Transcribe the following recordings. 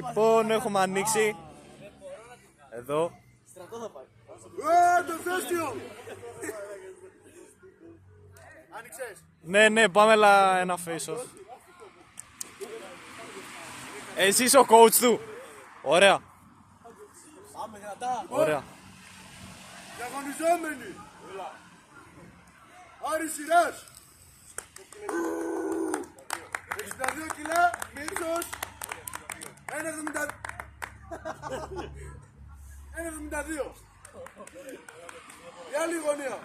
Λοιπόν, έχουμε ανοίξει. Εδώ. Στρατό θα πάει. Το φέστιο! Άνοιξες. Ναι, πάμε ένα face off. Εσύ είσαι ο coach του. Ωραία. Πάμε δυνατά. Ωραία. Διαγωνιζόμενοι. Άρης Σειράς. 62 κιλά, μίσος. 1,72. Η άλλη γωνία.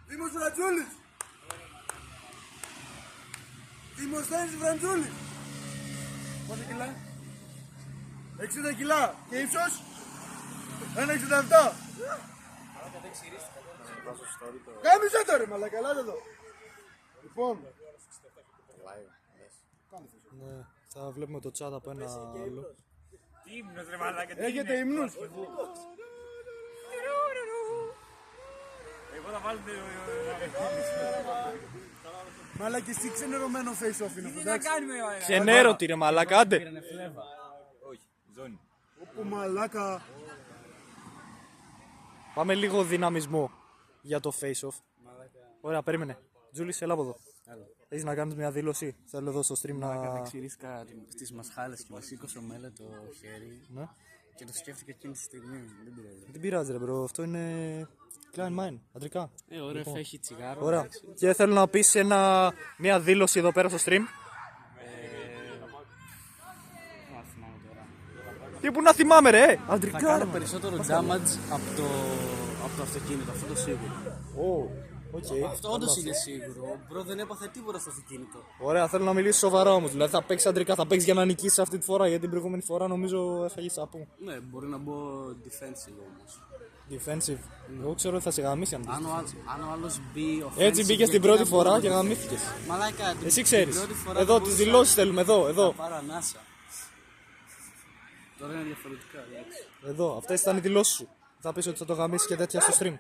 Δήμος Βρατζούλης. Δημοσθένης Βραντζούλης. Πόσα κιλά? 60 κιλά. Και ύψος? 1,67. Κάμισε το ρε μαλάκα, ελάτε εδώ. Λοιπόν. Ναι, θα βλέπουμε το chat από ένα άλλο. Τι ύμνος ρε μαλάκα, τι Έχετε είναι. υμνούς? Εγώ θα βάλω το... Μαλάκα, εσύ ξενερωμένο face-off είναι αυτό, Τι να εντάξει. κάνουμε ρε. Ξενέρωτη ρε μαλάκα, άντε. Όχι, ζώνη. Ωπω μαλάκα. Πάμε λίγο δυναμισμό για το face off. Ωραία, περίμενε. Τζούλης, έλα από εδώ. Έχεις να κάνεις μια δήλωση? Θέλω εδώ στο stream να... Ξυρίσκα στις μασχάλες και μας σήκωσε ο Μέλε το χέρι Ναι. και το σκέφτηκα εκείνη τη στιγμή. Δεν πειράζει. Δεν πειράζει ρε μπρο, αυτό είναι... Klein Mine, αντρικά. Ωραία, θα έχει τσιγάρο. Ωραία. Και θέλω να πεις μια δήλωση εδώ πέρα στο stream. Να θυμάμαι τώρα. Τι που να θυμάμαι ρε, Θα αντρικά. κάνω περισσότερο damage από το αυτοκίνητο, αυτό το σίγουρο. Αυτό όντως είναι σίγουρο. Μπρο, δεν έπαθε τίποτα στο αυτοκίνητο. Ωραία, θέλω να μιλήσεις σοβαρά όμως. Δηλαδή θα παίξεις αντρικά, θα παίξεις για να νικήσεις αυτή τη φορά. Γιατί την προηγούμενη φορά νομίζω έφαγες σαπού. Ναι, μπορεί να μπω defensive όμως. Defensive. Εγώ ξέρω ότι θα σε γαμίσει αν Αν ο άλλος μπει offensive. έτσι μπήκες την πρώτη φορά και γαμήθηκες. Μαλάκα, Εσύ ξέρεις. Εδώ τις δηλώσεις θέλουμε, εδώ. Πάρω ανάσα. Τώρα είναι διαφορετικά, εντάξει. Εδώ, αυτές ήταν οι δηλώσεις σου. Θα πεις ότι θα το γαμίσεις και τέτοια στο stream.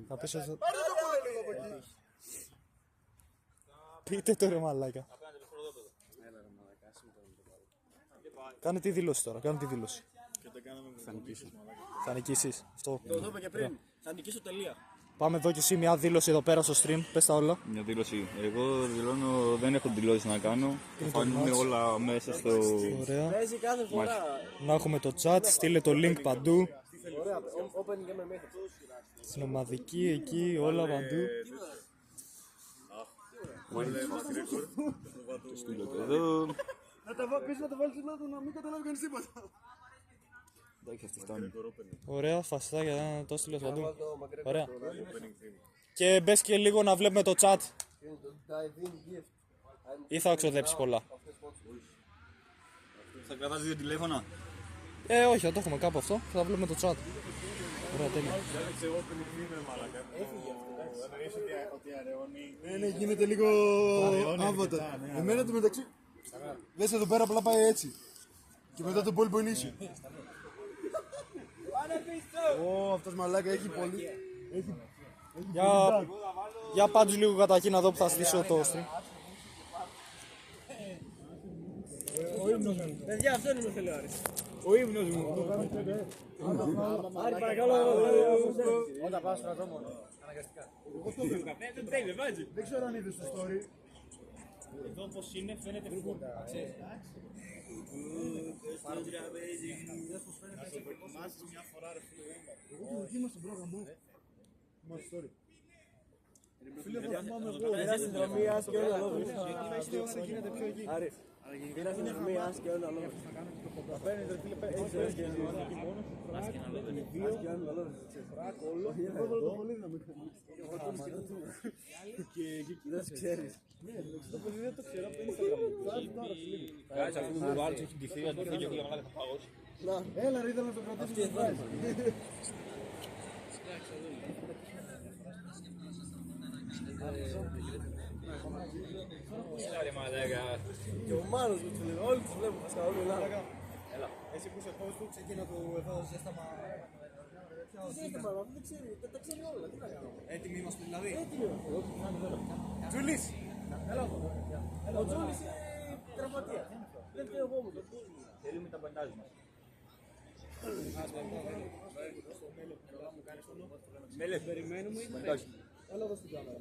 Θα πεις ότι θα... Πείτε το ρε μαλάκα. Κάνε τη δήλωση τώρα, κάνε τη δήλωση. Θα νικήσω. Θα νικήσεις. Αυτό. Το είπα και πριν. Θα νικήσω τελεία. Πάμε εδώ και εσύ μια δήλωση εδώ πέρα στο stream. Πες τα όλα. Μια δήλωση. Εγώ δηλώνω, δεν έχω δηλώσει να κάνω. Θα φανούν όλα μέσα στο. Ωραία. Παίζει κάθε φορά. Να έχουμε το chat, στείλε το link παντού. Ωραία, open και με μέσα. Στην ομαδική εκεί, όλα παντού. Εδώ. Πες να το βάλεις στην άδεια να μην καταλάβει κανείς τίποτα. Εντάξει, αυτή φτάνει. Ωραία, φασιστάκια, να το στείλες παντού. Ωραία. Και μπες και λίγο να βλέπουμε το chat. Ή θα ξοδέψεις πολλά. Θα κρατάς δύο τηλέφωνα. Όχι, θα το έχουμε κάπου αυτό. Θα βλέπουμε το chat. Ωραία, τέλεια. Ναι, γίνεται λίγο άβατα. Εμένα το μεταξύ. Δες εδώ πέρα απλά πάει έτσι. Και μετά το υπόλοιπο είναι ίσιο. Αυτός μαλάκα έχει πολύ. Για πάντως λίγο κατά εκεί να δω που θα στήσω το stream. Παιδιά, αυτό είναι το θέλω, Άρη. Ο ύμνος μου. Άρη, παρακαλώ. Όταν πάω στρατό μόνο. Αναγκαστικά. Δεν τρέχει, βάζει. Δεν ξέρω αν είδες το story. Εδώ πως είναι φαίνεται φούρκα. Εγώ το δοκίμασα στο πρόγραμμα. Μας story. Φίλε μου, θυμάμαι εγώ. Πήρα συνδρομή άσκη όλα λόγω. Γίνεται πιο εκεί. Άρη, πήρα συνδρομή άσκη όλα λόγω. Παίρνεις ρε φίλε, έχεις άσκη ένα λόγο. Άσκη ένα λόγο. Εγώ θέλω το πολύ να μην κάνεις. Και εκεί Δεν το ξέρεις. το παιδί δεν το ξέρω από το Instagram. Κάτσε αφού ο άλλος έχει ντυθεί, θα ντυθεί και εγώ για θα παγώσει. Έλα ρε, ήθελα να το κρατήσω. Έλα ρε μαλάκα. Και ο Μάνος μου τους λέει, όλοι τους βλέπουν, μας καλούν Ελλάδα. Εσύ που είσαι host του, ξεκίνα του εδώ ζέσταμα. Σύστημα, δεν ξέρει, δεν τα ξέρει όλα, τι να κάνω. Έτοιμοι είμαστε δηλαδή. Έτοιμο. Τζούλης! Ο Τζούλης είναι τραυματίας. Θέλουμε τα παντάζ μας. Μέλες, περιμένουμε. Έλα εδώ στην κάμερα.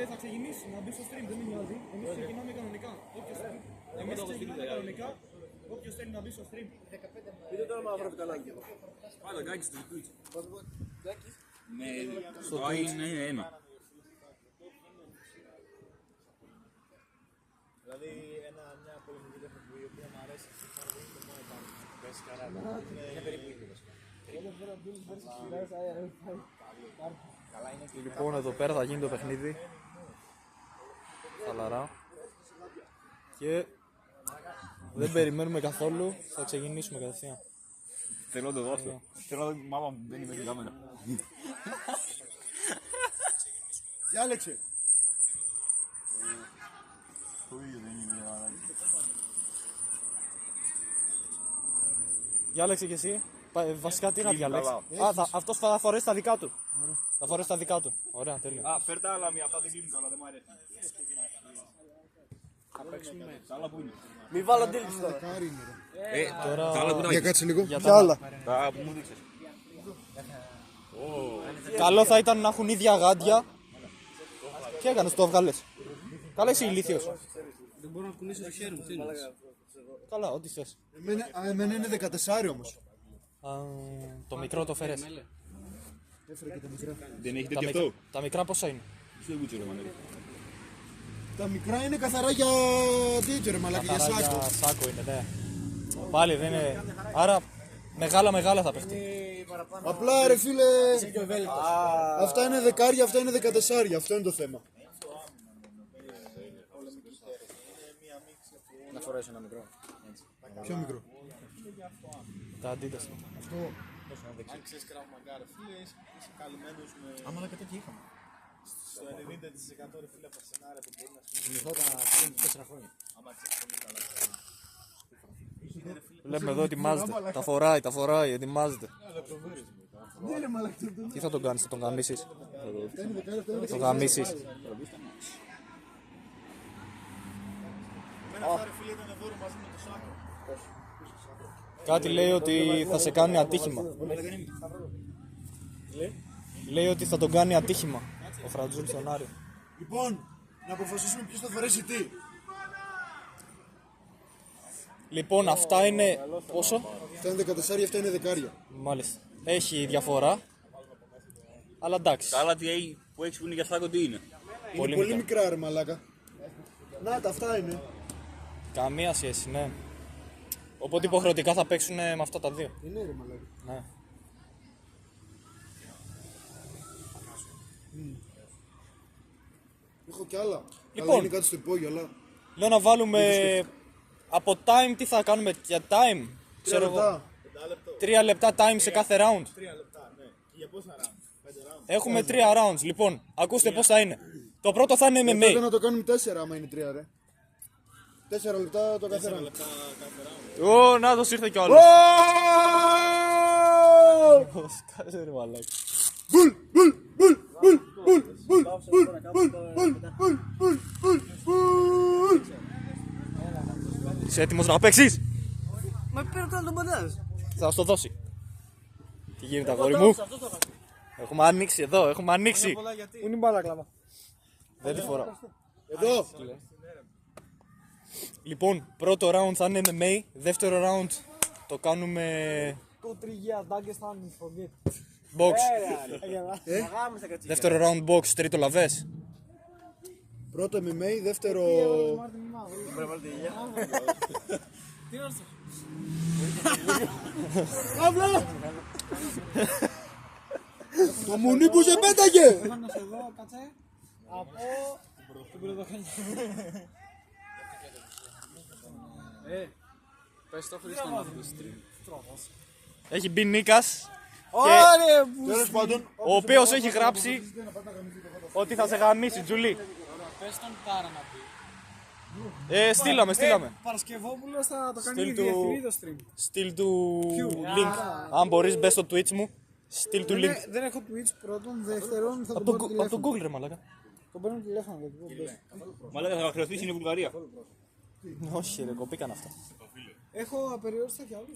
Θα ξεκινήσει να μπει στο stream, δεν με νοιάζει. Εμείς ξεκινάμε κανονικά. Εμείς ξεκινάμε κανονικά. Όποιος θέλει να μπει στο stream. Πείτε τώρα μαύρο κανάλι. Πάντα γκάκι στο Twitch. Ναι, στο Twitch είναι ένα. Δηλαδή μια πολεμική τεχνική η οποία μου αρέσει είναι το μόνο πάνω. Πες καράτα. Είναι περίπου ίδιο. Λοιπόν, εδώ πέρα θα γίνει το παιχνίδι. Χαλαρά. Και δεν περιμένουμε καθόλου, θα ξεκινήσουμε κατευθείαν. Θέλω να το δώσω. Θέλω να δω μάμα μου μπαίνει με την κάμερα. Διάλεξε. Το ίδιο δεν είναι. Διάλεξε κι εσύ. Βασικά τι να διαλέξει. Αυτός θα φορέσει τα δικά του. Θα φορέσει τα δικά του. Ωραία, τέλειο. Α, φέρ τα άλλα μία, αυτά δεν κλείνουν καλά, δεν μου αρέσει. Θα παίξουμε. Τα άλλα που είναι. Μη βάλω αντίληψη τώρα. Τώρα... Τα άλλα που τα Για κάτσε λίγο. Για τα άλλα. Τα που μου δείξες. Καλό θα ήταν να έχουν ίδια γάντια. Τι έκανες, το έβγαλες. Καλά, είσαι ηλίθιος. Δεν μπορώ να κουνήσω το χέρι μου, τι είναι. Καλά, ό,τι θες. Εμένα είναι 14 όμως. Το μικρό το φέρες. Έφερε και τα μικρά. Δεν έχει τέτοιο αυτό. Τα μικρά πόσα είναι. Στο γούτσο ρε μαλάκα. Τα μικρά είναι καθαρά για τέτοιο ρε μαλάκα, για Καθαρά σάκο. για σάκο είναι, ναι. Πάλι δεν είναι... Άρα μεγάλα θα παιχτεί. Απλά ρε φίλε, αυτά είναι δεκάρια, αυτά είναι 14, αυτό είναι το θέμα. Να φορέσω ένα μικρό. Πιο μικρό. Τα αντίτες. Αν ξέρεις κραυμαγκά ρε φίλε, είσαι καλυμμένος με... Άμα και τέτοια είχαμε. Στο 90% ρε φίλε από σενάρια που μπορεί να Θυμηθώ τα 4 χρόνια. Άμα ξέρεις πολύ καλά. Βλέπουμε εδώ ετοιμάζεται. Τα φοράει, ετοιμάζεται. Ναι ρε μαλάκα. Τι θα τον κάνεις, θα τον γαμίσεις. Αυτά είναι δεκάρια, αυτά είναι Θα τον γαμίσεις. Εμένα αυτά ρε φίλε ήταν δώρο μαζί με το σάκο. Κάτι λέει ότι θα σε κάνει ατύχημα. Λέει ότι θα τον κάνει ατύχημα. Ο Φραντζούλης στον Άριο. Λοιπόν, να αποφασίσουμε ποιος θα φορέσει τι. Λοιπόν, αυτά είναι... Πόσο? Αυτά είναι 14, αυτά είναι δεκάρια. Μάλιστα. Έχει διαφορά. Αλλά εντάξει. Τα άλλα τι που έχεις που είναι για σάκο τι είναι. Είναι πολύ μικρά ρε μαλάκα. Να τα αυτά είναι. Καμία σχέση, ναι. Οπότε υποχρεωτικά θα παίξουν με αυτά τα δύο. Είναι ρε μαλάκα. Ναι. Έχω κι άλλα. Λοιπόν. Αλλά είναι κάτι στο υπόγειο, αλλά... Λέω να βάλουμε... Από time τι θα κάνουμε για time. 3 λεπτά. 3 λεπτά time σε κάθε round. 3 λεπτά, ναι. Και για πόσα round? 5 round. Έχουμε 3 rounds. Λοιπόν, ακούστε πώς θα είναι. Το πρώτο θα είναι Τότε MMA. να το κάνουμε 4 άμα είναι 3 ρε. 4 λεπτά το κάθε round. Ω, να δω, ήρθε κι ο άλλος. Κάτσε ρε μαλάκα. Μπουλ, μπουλ, μπουλ, μπουλ, μπουλ, μπουλ, μπουλ, μπουλ, μπουλ, μπουλ, μπουλ, μπουλ, μπουλ. Είσαι έτοιμος να παίξεις? Μα πήρα τώρα τον παντάζ. Θα σου το δώσει. Τι γίνεται αγόρι μου? Έχουμε ανοίξει εδώ, έχουμε ανοίξει. Πού είναι η μπάλα κλάμα. Δεν τη φοράω. Εδώ. Λοιπόν, πρώτο round θα είναι MMA. Δεύτερο round το κάνουμε box. Δεύτερο round box, τρίτο λαβές. Πρώτο MMA, δεύτερο... Καύλα! Το μουνί που σε πέταγε! Πες το Χρήστο να δει stream. Έχει μπει Νίκας, Τέλος πάντων, ο οποίος έχει γράψει ότι θα σε γαμίσει, Τζουλί. Πες τον Κάρα να πει. Στείλαμε. Παρασκευόπουλος θα το κάνει Στείλ του- διευθυντή το stream. Στείλ του link. Αν μπορείς, μπες στο Twitch μου. Στείλ του link. Δεν έχω Twitch πρώτον, δεύτερον θα Από τον το πάρω τηλέφωνο. Google ρε μαλάκα. Τον παίρνω τηλέφωνο γιατί δεν παίζει. Μαλάκα θα χρεωθεί είναι η Βουλγαρία. Όχι, ρε, κοπήκαν αυτά. Έχω απεριόριστα κι άλλους.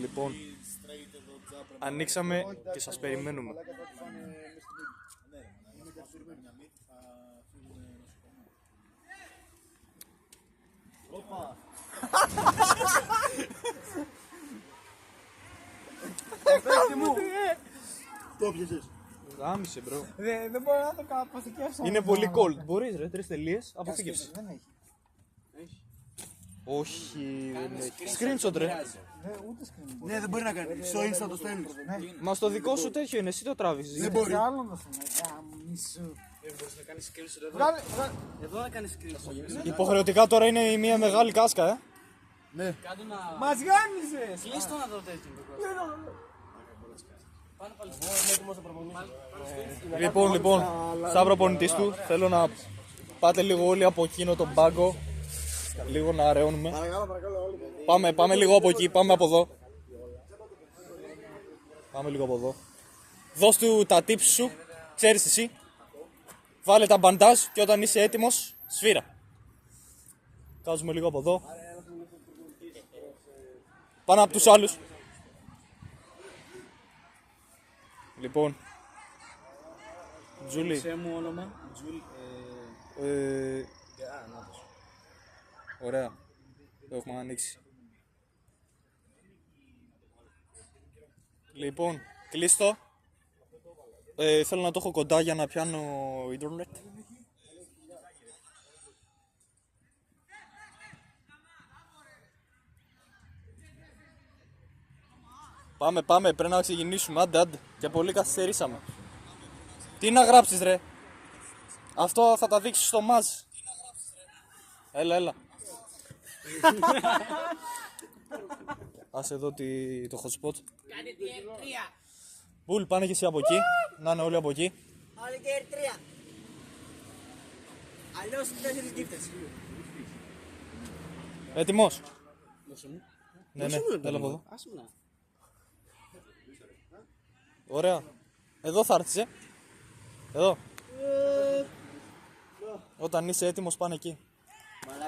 Λοιπόν. Ανοίξαμε και σας περιμένουμε. Το πιέσες. Γάμισε, μπρο. Δεν μπορώ να το αποθηκεύσω. Είναι πολύ cold. Μπορείς, ρε, 3 τελείες. Αποθήκευση. Δεν έχει. Όχι, δεν έχει. Screenshot, ρε. Ούτε screen. Ναι, δεν μπορεί να κάνει. Στο Insta το στέλνεις. Μα στο δικό σου τέτοιο είναι, εσύ το τράβεις. Δεν μπορεί. Εδώ να κάνεις screenshot. Υποχρεωτικά τώρα είναι η μία μεγάλη κάσκα, Κάτω να... Μας γάμισες. Κλείς το να δω τέτοιο. Λοιπόν, σαν προπονητής του θέλω να πάτε λίγο όλοι από εκείνο τον πάγκο. Λίγο να αραιώνουμε. Πάμε λίγο από εκεί, πάμε από εδώ. Πάμε λίγο από εδώ. Δώσ' του τα tips σου, ξέρεις εσύ. Βάλε τα μπαντάζ και όταν είσαι έτοιμος, σφύρα. Κάζουμε λίγο από εδώ. Πάνω από τους άλλους. Λοιπόν, Τζούλη. Σε μου όνομα. Ωραία. Το έχουμε ανοίξει. Λοιπόν, κλείστο. Θέλω να το έχω κοντά για να πιάνω ίντερνετ. Πάμε, πρέπει να ξεκινήσουμε. Άντε. Και πολύ καθυστερήσαμε. Τι να γράψεις, ρε. Αυτό θα τα δείξεις στο μάζ. Έλα. Άσε εδώ το hotspot. Μπουλ, πάνε και εσύ από εκεί. Να είναι όλοι από εκεί. Όλοι και τρία. Αλλιώς 4 γύφτες. Έτοιμος. Ναι, έλα από εδώ. Ωραία. Εδώ θα έρθεις, Εδώ. Όταν είσαι έτοιμος πάνε εκεί.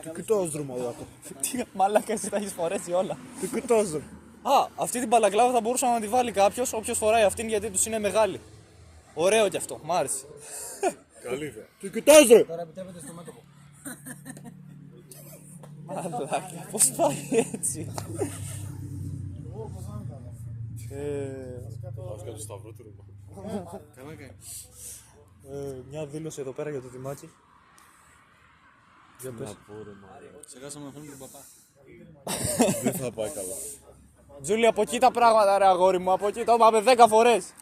Τι κοιτάς δρόμο εδώ. Τι μαλάκα, εσύ τα έχεις φορέσει όλα. Τι κοιτάς δρόμο. Α, αυτή την παλακλάβα θα μπορούσε να τη βάλει κάποιος, όποιος φοράει αυτήν γιατί τους είναι μεγάλη. Ωραίο κι αυτό, μ' άρεσε. Καλή ιδέα. Τι κοιτάς ρε. Τώρα επιτρέπεται στο μέτωπο. Μαλάκα, πώς πάει έτσι. Μια δήλωση εδώ πέρα για το Δημάκη. Για πες. Ξεχάσαμε να φέρουμε τον παπά. Δεν θα πάει καλά. Τζούλη, από εκεί τα πράγματα ρε αγόρι μου, από εκεί το είπαμε 10 φορές.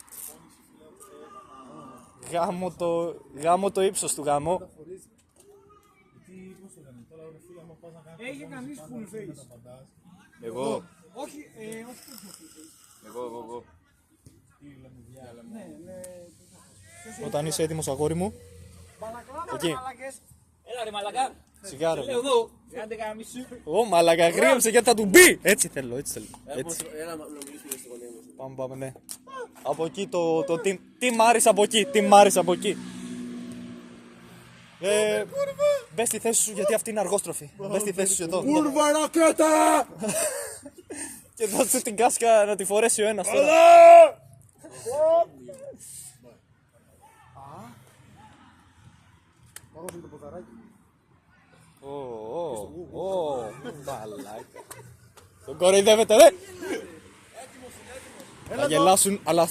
Γάμο το ύψος του γάμο. Έχει κανείς full face. Εγώ. Όχι, Εγώ. Όταν είσαι έτοιμος αγόρι μου. Εκεί. Έλα ρε μαλακά. Σιγά ρε. Εδώ. Κάντε καμί σου. Ω μαλακα, γρήγοψε γιατί θα του μπει. Έτσι θέλω. Έτσι. Έλα να μιλήσουμε στο γονέα μας. Πάμε, ναι. Από εκεί το τι μ' άρεσε από εκεί. Μπες στη θέση σου γιατί αυτή είναι αργόστροφη. Μπες στη θέση σου εδώ. Κούρβα ρακέτα! Και δώσ' του την κάσκα να τη φορέσει ο ένας τώρα. Μαλάκα. Τον κοροϊδεύετε, ρε! Θα γελάσουν, αλλά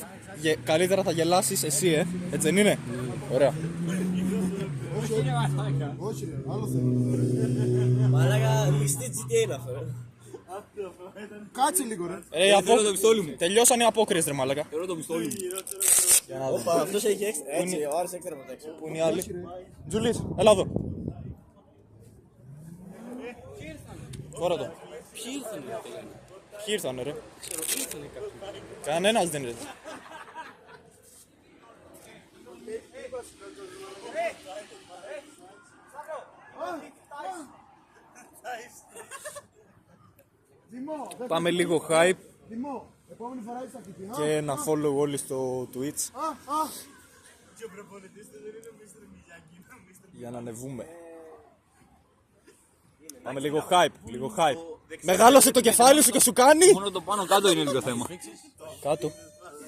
καλύτερα θα γελάσεις εσύ, έτσι δεν είναι? Ωραία. Όχι ρε, άλλο θέλω. Μαλάκα, μισθή GTA είναι αυτό. Κάτσε λίγο ρε. το πιστόλι μου. Τελειώσαν οι απόκριες, ρε μαλάκα. Θέλω το πιστόλι μου. Για να δω. Αυτός έχει έξτρα. Έτσι, ο Άρης έξτρα από τα έξω. Πού είναι οι άλλοι? Τζουλής, έλα εδώ. Τώρα το. Ποιοι ήρθανε, ρε? Κανένας δεν ήρθε. Πάμε λίγο hype. Επόμενη φορά είσαι αυτή. Και ένα follow όλοι στο Twitch. Και ο προπονητής δεν είναι ο Mr. Miyagi, είναι ο Mr. Για να ανεβούμε. Πάμε λίγο hype. Μεγάλωσε το κεφάλι σου και σου κάνει. Μόνο το πάνω κάτω είναι λίγο θέμα. Κάτω.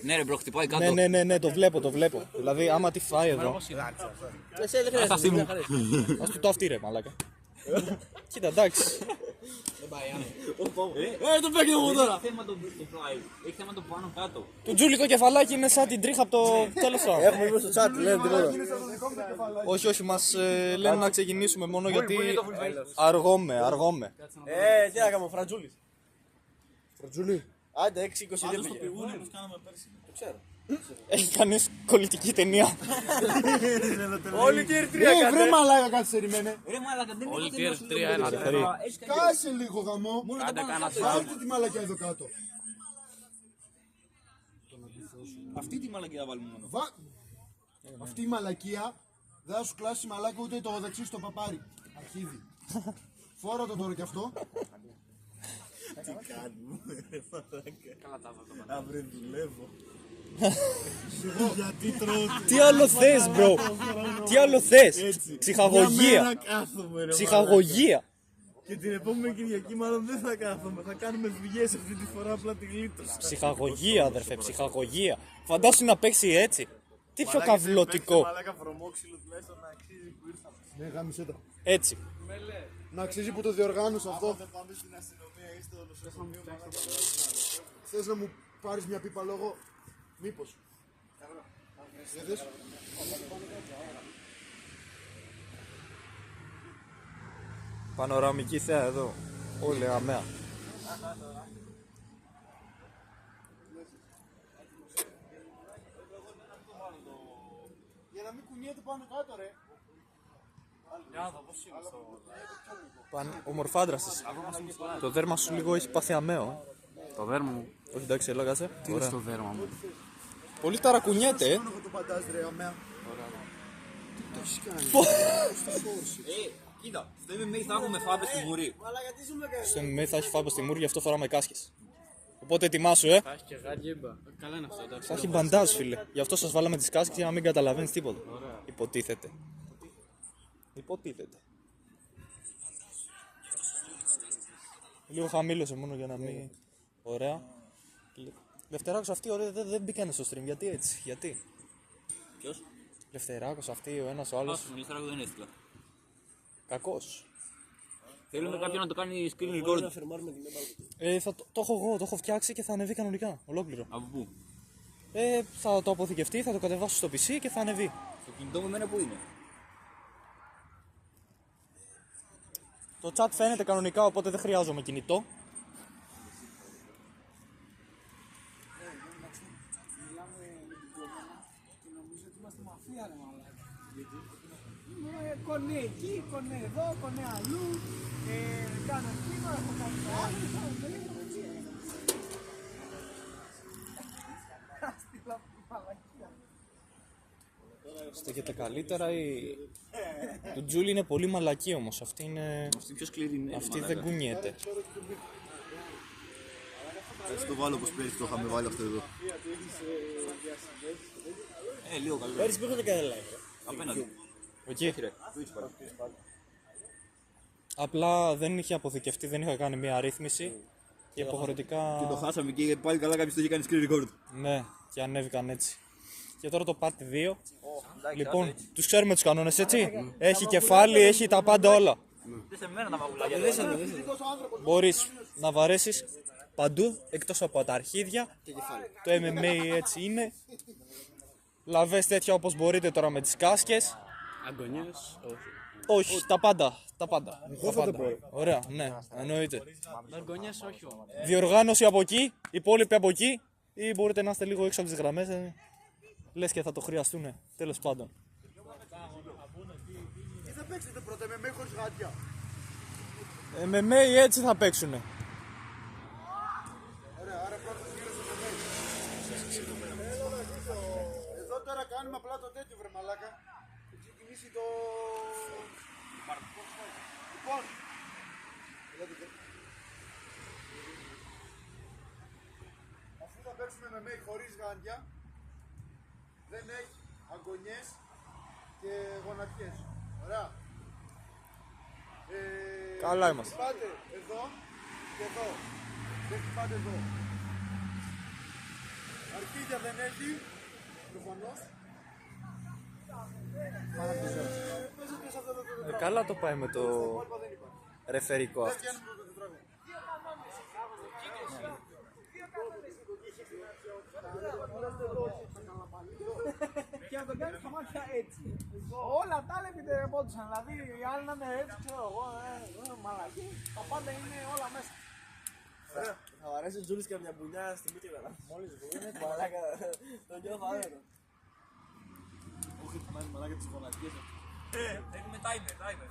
Ναι, ρε, μπρο, χτυπάει κάτω. Ναι, το βλέπω. Δηλαδή, άμα τη φάει εδώ. Εσύ δεν Αυτή μου. Ας του το αυτή ρε μαλάκα. Κοίτα, εντάξει. Το παίχνει μου τώρα! Έχει θέμα το πάνω κάτω. Το τζούλικο κεφαλάκι είναι σαν την τρίχα από το τέλος. Έχουμε βρει στο chat, λένε τίποτα. Όχι, μας λένε να ξεκινήσουμε μόνο γιατί αργόμαι. Τι να κάνω, Φραντζούλης. Φρατζούλη. Άντε, 6-22 πήγε. Έχει κανείς κολλητική ταινία. Όλη τη Ερυθρία Βρε κάτε. μαλάκα κάτι σε ρημένε. Ρε μάλακα, δεν Όλη είναι τη R3 Κάσε λίγο γαμό. κάνα Βάλτε τη μαλακιά εδώ κάτω. Αυτή τη μαλακή θα βάλουμε μόνο. Αυτή η μαλακία δεν θα σου κλάσει μαλάκα ούτε το δεξί στο παπάρι. Αρχίδι. Φόρα το τώρα κι αυτό. Αύριο δουλεύω. Γιατί τρώω Τι άλλο θες, bro. Τι άλλο θες. Ψυχαγωγία. κάθομαι ρε. Ψυχαγωγία. Και την επόμενη Κυριακή μάλλον δεν θα κάθομαι. Θα κάνουμε δουλειές αυτή τη φορά απλά τη γλίτωσα. Ψυχαγωγία, αδερφέ, ψυχαγωγία. Φαντάσου να παίξει έτσι. Τι πιο καυλωτικό. Μαλάκα βρωμόξυλο τουλάχιστον να αξίζει που ήρθα. Ναι, γάμισε το. Έτσι. Να αξίζει που το διοργάνωσα αυτό. Δεν πάμε στην αστυνομία ή στο νοσοκομείο. Θες να μου πάρεις μια πίπα λόγω. Μήπως. Είδες? Πανοραμική θέα εδώ. Όλη αμαία. Για να μην κουνιέται πάνω κάτω ρε. Ομορφάντρας είσαι. Το δέρμα σου λίγο έχει πάθει αμαίο. Το δέρμα μου. Όχι, εντάξει, έλα κάτσε. Τι είναι στο δέρμα μου. Πολύ ταρακουνιέται, Μόνο το παντάς ρε αμαία. Κοίτα, στο MMA θα έχουμε φάπες στη βουρή. Στο MMA θα έχει φάπα στη μούρη, γι' αυτό φοράμε κάσκες. Οπότε ετοιμάσου, Έχει και γάγκεμπα. Καλά είναι αυτό, εντάξει. Θα έχει μπαντάζ, φίλε. Γι' αυτό σας βάλαμε τις κάσκες για να μην καταλαβαίνεις τίποτα. Υποτίθεται. Λίγο χαμήλωσε μόνο για να μην. Ωραία. Λευτεράκος αυτοί ωραία, δεν μπήκανε στο stream. Γιατί έτσι, γιατί. Ποιος? Λευτεράκος αυτοί, ο ένας ο άλλος. Άσου, μιλήστερα δεν έστειλα. Κακός. Θέλουμε κάποιον να το κάνει screen record. Το έχω εγώ, το έχω φτιάξει και θα ανεβεί κανονικά. Ολόκληρο. Από πού? Θα το αποθηκευτεί, θα το κατεβάσω στο PC και θα ανεβεί. Το κινητό μου εμένα πού είναι? Το chat φαίνεται κανονικά, οπότε δεν χρειάζομαι κινητό. Κονέ εκεί, κονέ εδώ, κονέ αλλού. Κάνω κύμα, έχω κάνει Στέκεται καλύτερα ή. Το Τζούλι είναι πολύ μαλακή όμως. Αυτή είναι. Αυτή πιο σκληρή είναι. Αυτή δεν κουνιέται. Θα το βάλω πως πέρυσι το είχαμε βάλει αυτό εδώ. Λίγο καλύτερα. Πέρυσι που είχατε κανένα live. Απέναντι. Εκεί. Απλά δεν είχε αποθηκευτεί, δεν είχα κάνει μια αρρύθμιση. Και υποχρεωτικά. Και το χάσαμε και γιατί πάλι καλά κάποιος το είχε κάνει screen record. Ναι, και ανέβηκαν έτσι. Και τώρα το part 2. Λοιπόν, τους ξέρουμε τους κανόνες, έτσι. Έχει κεφάλι, έχει τα πάντα όλα. Δεν σε μένα τα μαγουλάκια. Μπορείς να βαρέσεις παντού, εκτός από τα αρχίδια. Το MMA έτσι είναι. Λαβές τέτοια όπως μπορείτε τώρα με τις κάσκες. Αγκονιές, όχι. Όχι, τα πάντα. Τα πάντα. Ωραία, ναι, εννοείται. Αγκονιές, όχι όμως. Διοργάνωση από εκεί, υπόλοιποι από εκεί. Ή μπορείτε να είστε λίγο έξω από τις γραμμές. Λες και θα το χρειαστούν. Τέλος πάντων. Τι θα παίξετε πρώτα, με χωρίς γάτια. MMA έτσι θα παίξουνε. Ωραία, άρα πρώτος γύρος MMA. Εδώ τώρα κάνουμε απλά το τέτοιο βρε μαλάκα. Θα ξεκινήσει το... Λοιπόν. Αφού θα παίξουμε με make χωρίς γάντια. Δεν έχει αγκονιές και γονατιές. Ωραία. Καλά είμαστε. Χτυπάτε εδώ και εδώ. Δεν χτυπάτε εδώ. Αρχίδια δεν έχει. Προφανώς. Παίζετε σε αυτό το τετράγωνο. Καλά το πάει με το ρεφερικό αυτό. Δεν βγαίνουμε το τετράγωνο. Και να τον κάνει στα μάτια έτσι. Όλα τα άλλα επιτρεπόντουσαν. Δηλαδή οι άλλοι να είναι έτσι, ξέρω εγώ, μαλακοί. Τα πάντα είναι όλα μέσα. Θα μου αρέσει ο Τζούλης και μια μπουνιά στη μύτη να μόλις βγαίνει. Μαλάκα, το νιώθω άδερο. Όχι, μαλάκα τις γονατιές. Έχουμε timer. Timer.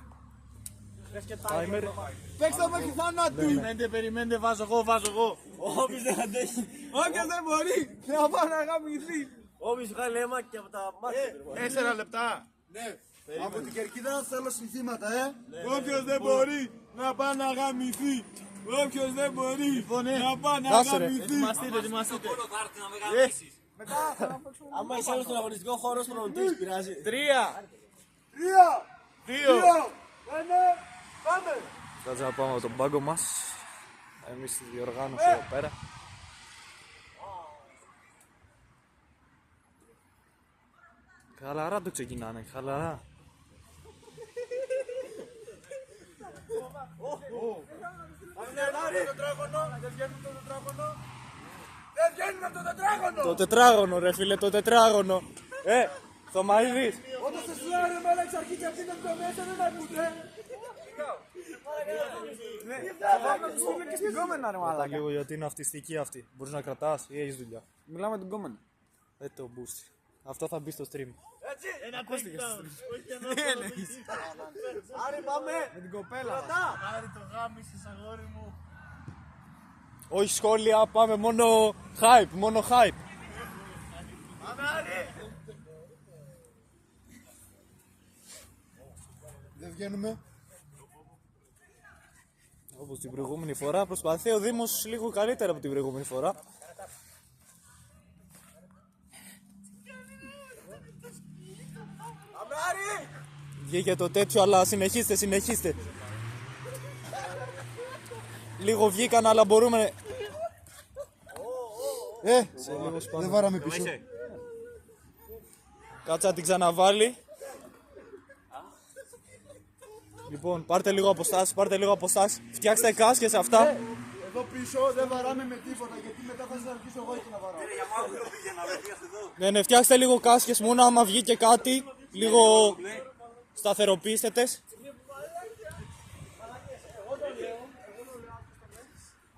Παίξτε μέχρι θάνατου. Περιμένετε, βάζω εγώ. Όποιος δεν αντέχει. Όποιος δεν μπορεί να πάει να γαμηθεί. Όποιος σου κάνει αίμα και από τα μάτια. 4 λεπτά. Ναι. Από την Κερκίδα θέλω συνθήματα, Όποιος δεν μπορεί να πάει να γαμηθεί. Όποιος δεν μπορεί να πάει να Κάσε, ρε. γαμηθεί. Ετοιμαστείτε. Μόνο θα έρθει να με γαμίσεις. Μετά θα παίξουμε. Άμα είσαι άλλος στον αγωνιστικό χώρο, προνομητής πειράζει. 3, 2, 2. πάμε. Κάτσε να πάμε με τον πάγκο μας. Εμείς στη διοργάνωση εδώ πέρα. Χαλαρά το ξεκινάνε, χαλαρά. Το τετράγωνο ρε φίλε, το τετράγωνο. Θωμαίδης. Όταν σε σλάρε με έλεξε αρχή και αυτή είναι το μέσα δεν ακούτε. Θα τους στείλω και στην κόμενα ρε μαλάκα. Λίγο γιατί είναι αυτιστική αυτή. Μπορείς να κρατάς ή έχεις δουλειά. Μιλάμε την κόμενα. Το boost. Αυτό θα μπει στο stream. Άρη πάμε. Με την κοπέλα. Άρη το γάμισες αγόρι μου. Όχι σχόλια, πάμε μόνο hype, μόνο hype. Δεν βγαίνουμε. Όπως την προηγούμενη φορά, προσπαθεί ο Δήμος λίγο καλύτερα από την προηγούμενη φορά. Βγήκε το τέτοιο, αλλά συνεχίστε. Λίγο βγήκαν, αλλά μπορούμε... Σε λίγο σπάνω. Δεν βάραμε πίσω. Κάτσε να την ξαναβάλει. Λοιπόν, πάρτε λίγο αποστάσεις, φτιάξτε κάσκες αυτά. Εδώ πίσω δεν βαράμε με τίποτα γιατί μετά θα σας αρχίσω εγώ εκεί να βαράω. Ναι, φτιάξτε λίγο κάσκες μόνο άμα βγει και κάτι, λίγο σταθεροποιήστε τες.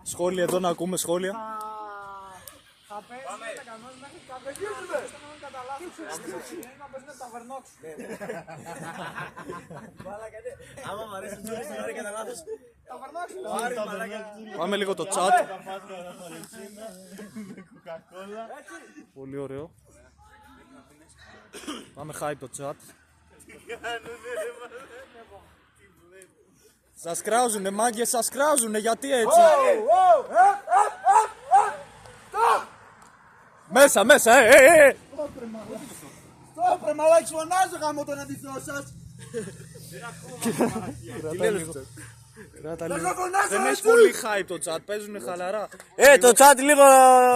Σχόλια εδώ, να ακούμε σχόλια. Θα παίζουμε τα κανόνες μέχρι κατεβίζουμε. Να καταλάβεις. Να παίζουμε τα βερνόξου. Άμα μου αρέσει ο Τζούλης την ώρα κατά λάθος. Τα βερνόξου. Άρη μαλάκα. Πάμε λίγο το chat. Πολύ ωραίο. Πάμε hype το chat. Σας κράζουνε μάγκες, σας κράζουνε, γιατί έτσι. Μέσα, Στόπ ρε μαλάκι φωνάζω γάμο τον αντιθρό σας. Δεν έχει πολύ hype το chat, παίζουνε χαλαρά. Το chat λίγο.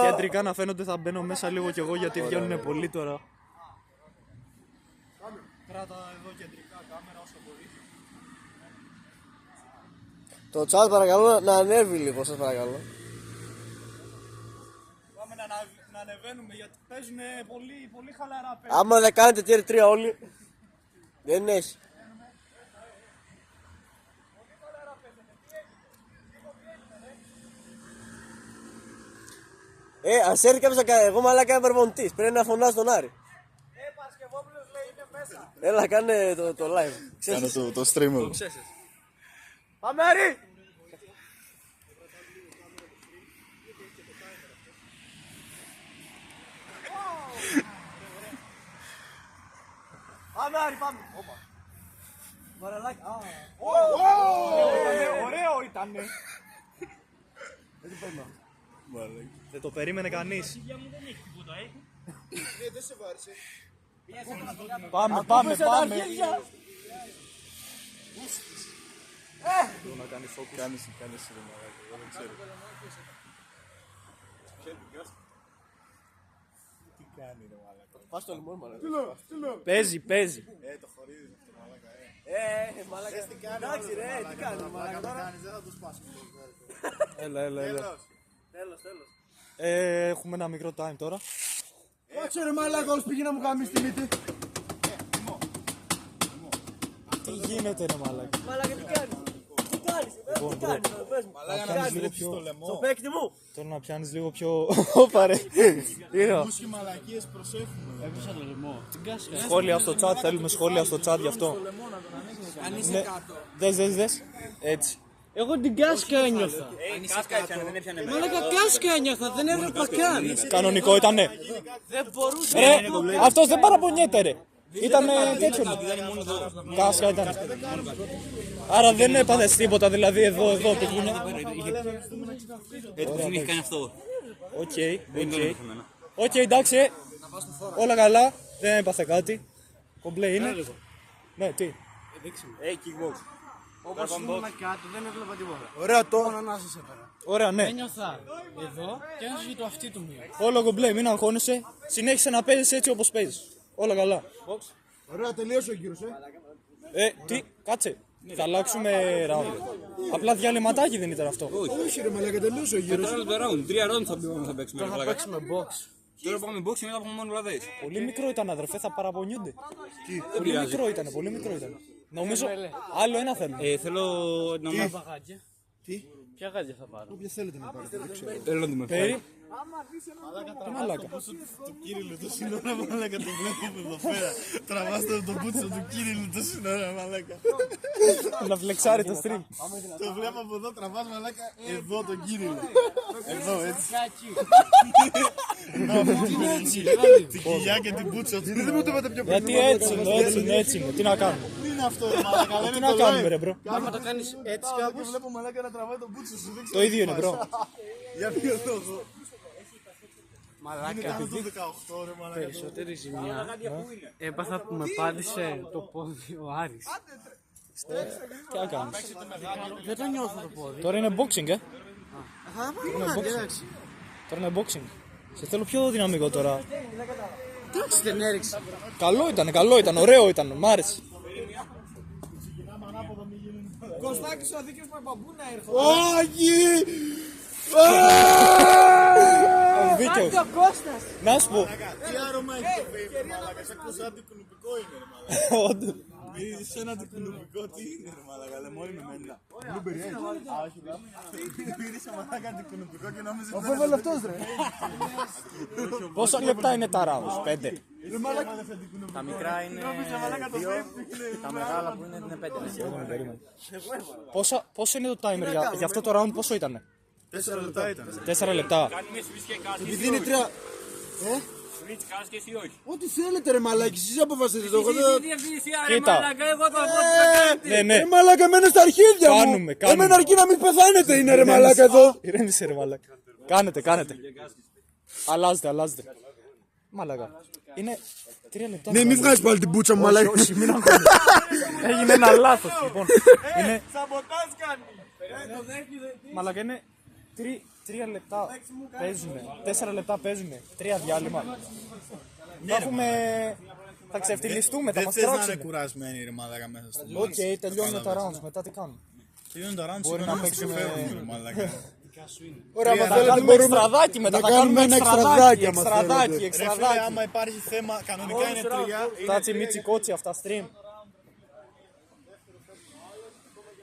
Κεντρικά να φαίνονται, θα μπαίνω μέσα λίγο κι εγώ γιατί βγαίνουνε πολύ τώρα. Κράτα εδώ κεντρικά κάμερα όσο μπορεί. Το chat παρακαλώ να ανέβει λίγο, σας παρακαλώ. Πάμε να ανεβαίνουμε γιατί παίζουνε πολύ χαλαρά. Άμα δεν κάνετε tier 3 όλοι, δεν έχει. Ας έρθει κάποιος να κάνει, εγώ μαλάκα είμαι προπονητής, πρέπει να φωνάζω τον Άρη. Πασκευόπουλος λέει είναι μέσα. Έλα κάνε το live. Κάνε το stream εδώ. Πάμε Άρη. Πάμε Άρη, πάμε. Βαραλάκι. Ωραίο ήτανε. Δεν το περίμενε κανείς. Δεν σε βάρισε. Πάμε. Να κάνει focus. Κάνεις ρε μαλάκα, εγώ δεν ξέρω. Τι κάνει ρε μαλάκα. Πας στο λιμόν, μαλάκα. Τι λέω. Παίζει. Το χωρίζεις αυτό μαλάκα. Μαλάκα. Εντάξει ρε, τι κάνεις μαλάκα Αν το τώρα. κάνεις δεν θα το σπάσουμε. Έλα. Τέλος. Έχουμε ένα μικρό time τώρα. Κάτσε ρε μαλάκα, όλος πήγε να μου κάνει τη μύτη. Τι γίνεται ρε μαλάκα. Μαλάκα τι κάνεις. Πες μου. Να πιάνεις λίγο πιο... Στο παίκτη μου. Τώρα να πιάνεις λίγο πιο... Ωπα ρε. Μουσχοι μαλακίες προσέχουμε. Έπεσα το λαιμό. Την κάσκα. Σχόλια στο chat, θέλουμε σχόλια στο chat γι' αυτό. Αν είσαι Ναι. κάτω. Δες. Έτσι. Εγώ την κάσκα ένιωθα. Κάσκα έπιανε, δεν έπιανε μέσα. Μαλάκα κάσκα ένιωθα, δεν έβλεπα καν. Κανονικό ήτανε. Δεν μπορούσα. Ρε, αυτός δεν παραπονιέται ρε. Ήτανε τέτοιο. Κάσκα ήταν. Άρα δεν έπαθες τίποτα, δηλαδή εδώ, πηγούνια. Έτσι δεν έχει κάνει αυτό. Οκ, εντάξει. Όλα καλά, δεν έπαθε κάτι. Κομπλέ είναι. Ναι, τι. Όπως ήμουν κάτω δεν έβλεπα τίποτα. Ωραία το. Μόνο να σας έπαιρα. Ωραία, ναι. Ένιωθα εδώ και ένιωθα το αυτί του μία. Όλο κομπλέ, μην αγχώνεσαι. Συνέχισε να παίζεις έτσι όπως παίζεις. Όλα καλά. Ωραία, τελείωσε ο γύρος, Τι, κάτσε. Θα αλλάξουμε round. Απλά διαλυματάκι δεν ήταν αυτό. Όχι ρε μαλάκα, τελείωσε ο γύρος. Τώρα το round, 3 round θα παίξουμε. Θα παίξουμε box. Τώρα πάμε boxing, μετά πάμε μόνο λαδές. Πολύ μικρό ήταν αδερφέ, θα παραπονιούνται. Πολύ μικρό ήταν. Νομίζω άλλο ένα θέλουν. Θέλω να μου... Παγάκια. Ποια γάντια θα πάρω. Όποια θέλετε να πάρετε, δεν ξέρω. Θέλω να δούμε. Περί. Τι μαλάκα. Το Κύριλλο το σύνορα μαλάκα, το βλέπουμε εδώ πέρα. Τραβάστε το μπούτσο του Κύριλλου το σύνορα μαλάκα. Να φλεξάρει το stream. Το βλέπω από εδώ, τραβάς μαλάκα, εδώ τον Κύριλλο. Εδώ έτσι. Έτσι. Την κοιλιά και την μπούτσα του. Δεν μου το είπατε πιο πριν. Γιατί έτσι είναι. Τι να κάνουμε. Τι είναι αυτό ρε μαλάκα, δεν Τι είναι να το κάνουμε live. ρε μπρο. Άμα το κάνεις έτσι Και κάπως. βλέπω μαλάκα να τραβάει τον μπούτσο σου. δεν Το ξέρω ίδιο τι είναι μπρο. φάση. Για ποιο λόγο. Είναι Μαλάκα. κάνω το 18 ρε μαλάκα. Περισσότερη ζημιά. Έπαθα που με πάτησε το πόδι ο Άρης. Τι να κάνουμε. Δεν το νιώθω το πόδι. Τώρα είναι boxing, Θα πάμε εντάξει. Τώρα είναι boxing. Σε θέλω πιο δυναμικό τώρα. Εντάξει δεν έριξε. Καλό ήταν, ωραίο ήταν, μ' άρεσε. Κωστάκης ο δίκαιος με μπαμπούνα έρχονται. Όχι! Δίκαιος. Ο Κώστας. Να σου πω. Τι άρωμα έχει το βέιπ μαλάκα, σαν πως αντικουνουπικό είναι ρε μαλάκα. Όντως. Μυρίζει σαν αντικουνουπικό, τι είναι ρε μαλάκα, λεμόνι με μέντα. Μύρισε μαλάκα αντικουνουπικό και νόμιζε ότι ήταν αυτός ρε. Πόσα λεπτά είναι τα rounds, 5. Τα μικρά είναι 2, τα μεγάλα που είναι 5. Πόσο είναι το timer για αυτό το round, πόσο ήτανε? 4 λεπτά ήταν. 4 λεπτά. Επειδή είναι 3. Switch κάς και εσύ όχι. Ό,τι θέλετε ρε μαλάκι, εσείς αποφασίζετε το εγώ δεν... Κοίτα. Ναι. Ρε μαλάκα, εμένα στα αρχίδια μου. Κάνουμε. Εμένα αρκεί να μην πεθάνετε είναι ρε μαλάκα εδώ. Ηρέμησε ρε μαλάκα. Κάνετε. Αλλάζετε. Μαλάκα. Είναι 3 λεπτά. Ναι, μην βγάζεις πάλι την πουτσα μου μαλάκα. Όχι, μην αγχώνεσαι. Έγινε ένα λάθος λοιπόν. Είναι... Σαμποτάζ κάνει. Μαλάκα είναι 3 λεπτά παίζουμε, 4 λεπτά παίζουμε, 3 διάλειμμα. Θα ξεφτυλιστούμε, θα μας τράξουμε. κουρασμένοι ρε μαλάκα μέσα στο Οκ, τελειώνουν τα rounds, μετά τι κάνουμε? Τελειώνουν τα rounds, Μπορεί να παίξουμε... ρε μαλάκα. Ωραία, μα θα θέλετε κάνουμε μπορούμε εξτραδάκι μετά, να θα κάνουμε κάνουμε ένα εξτραδάκι, άμα θέλετε. εξτραδάκι. Άμα υπάρχει θέμα, κανονικά είναι 3. Τάτσι μίτσι κότσι αυτά stream.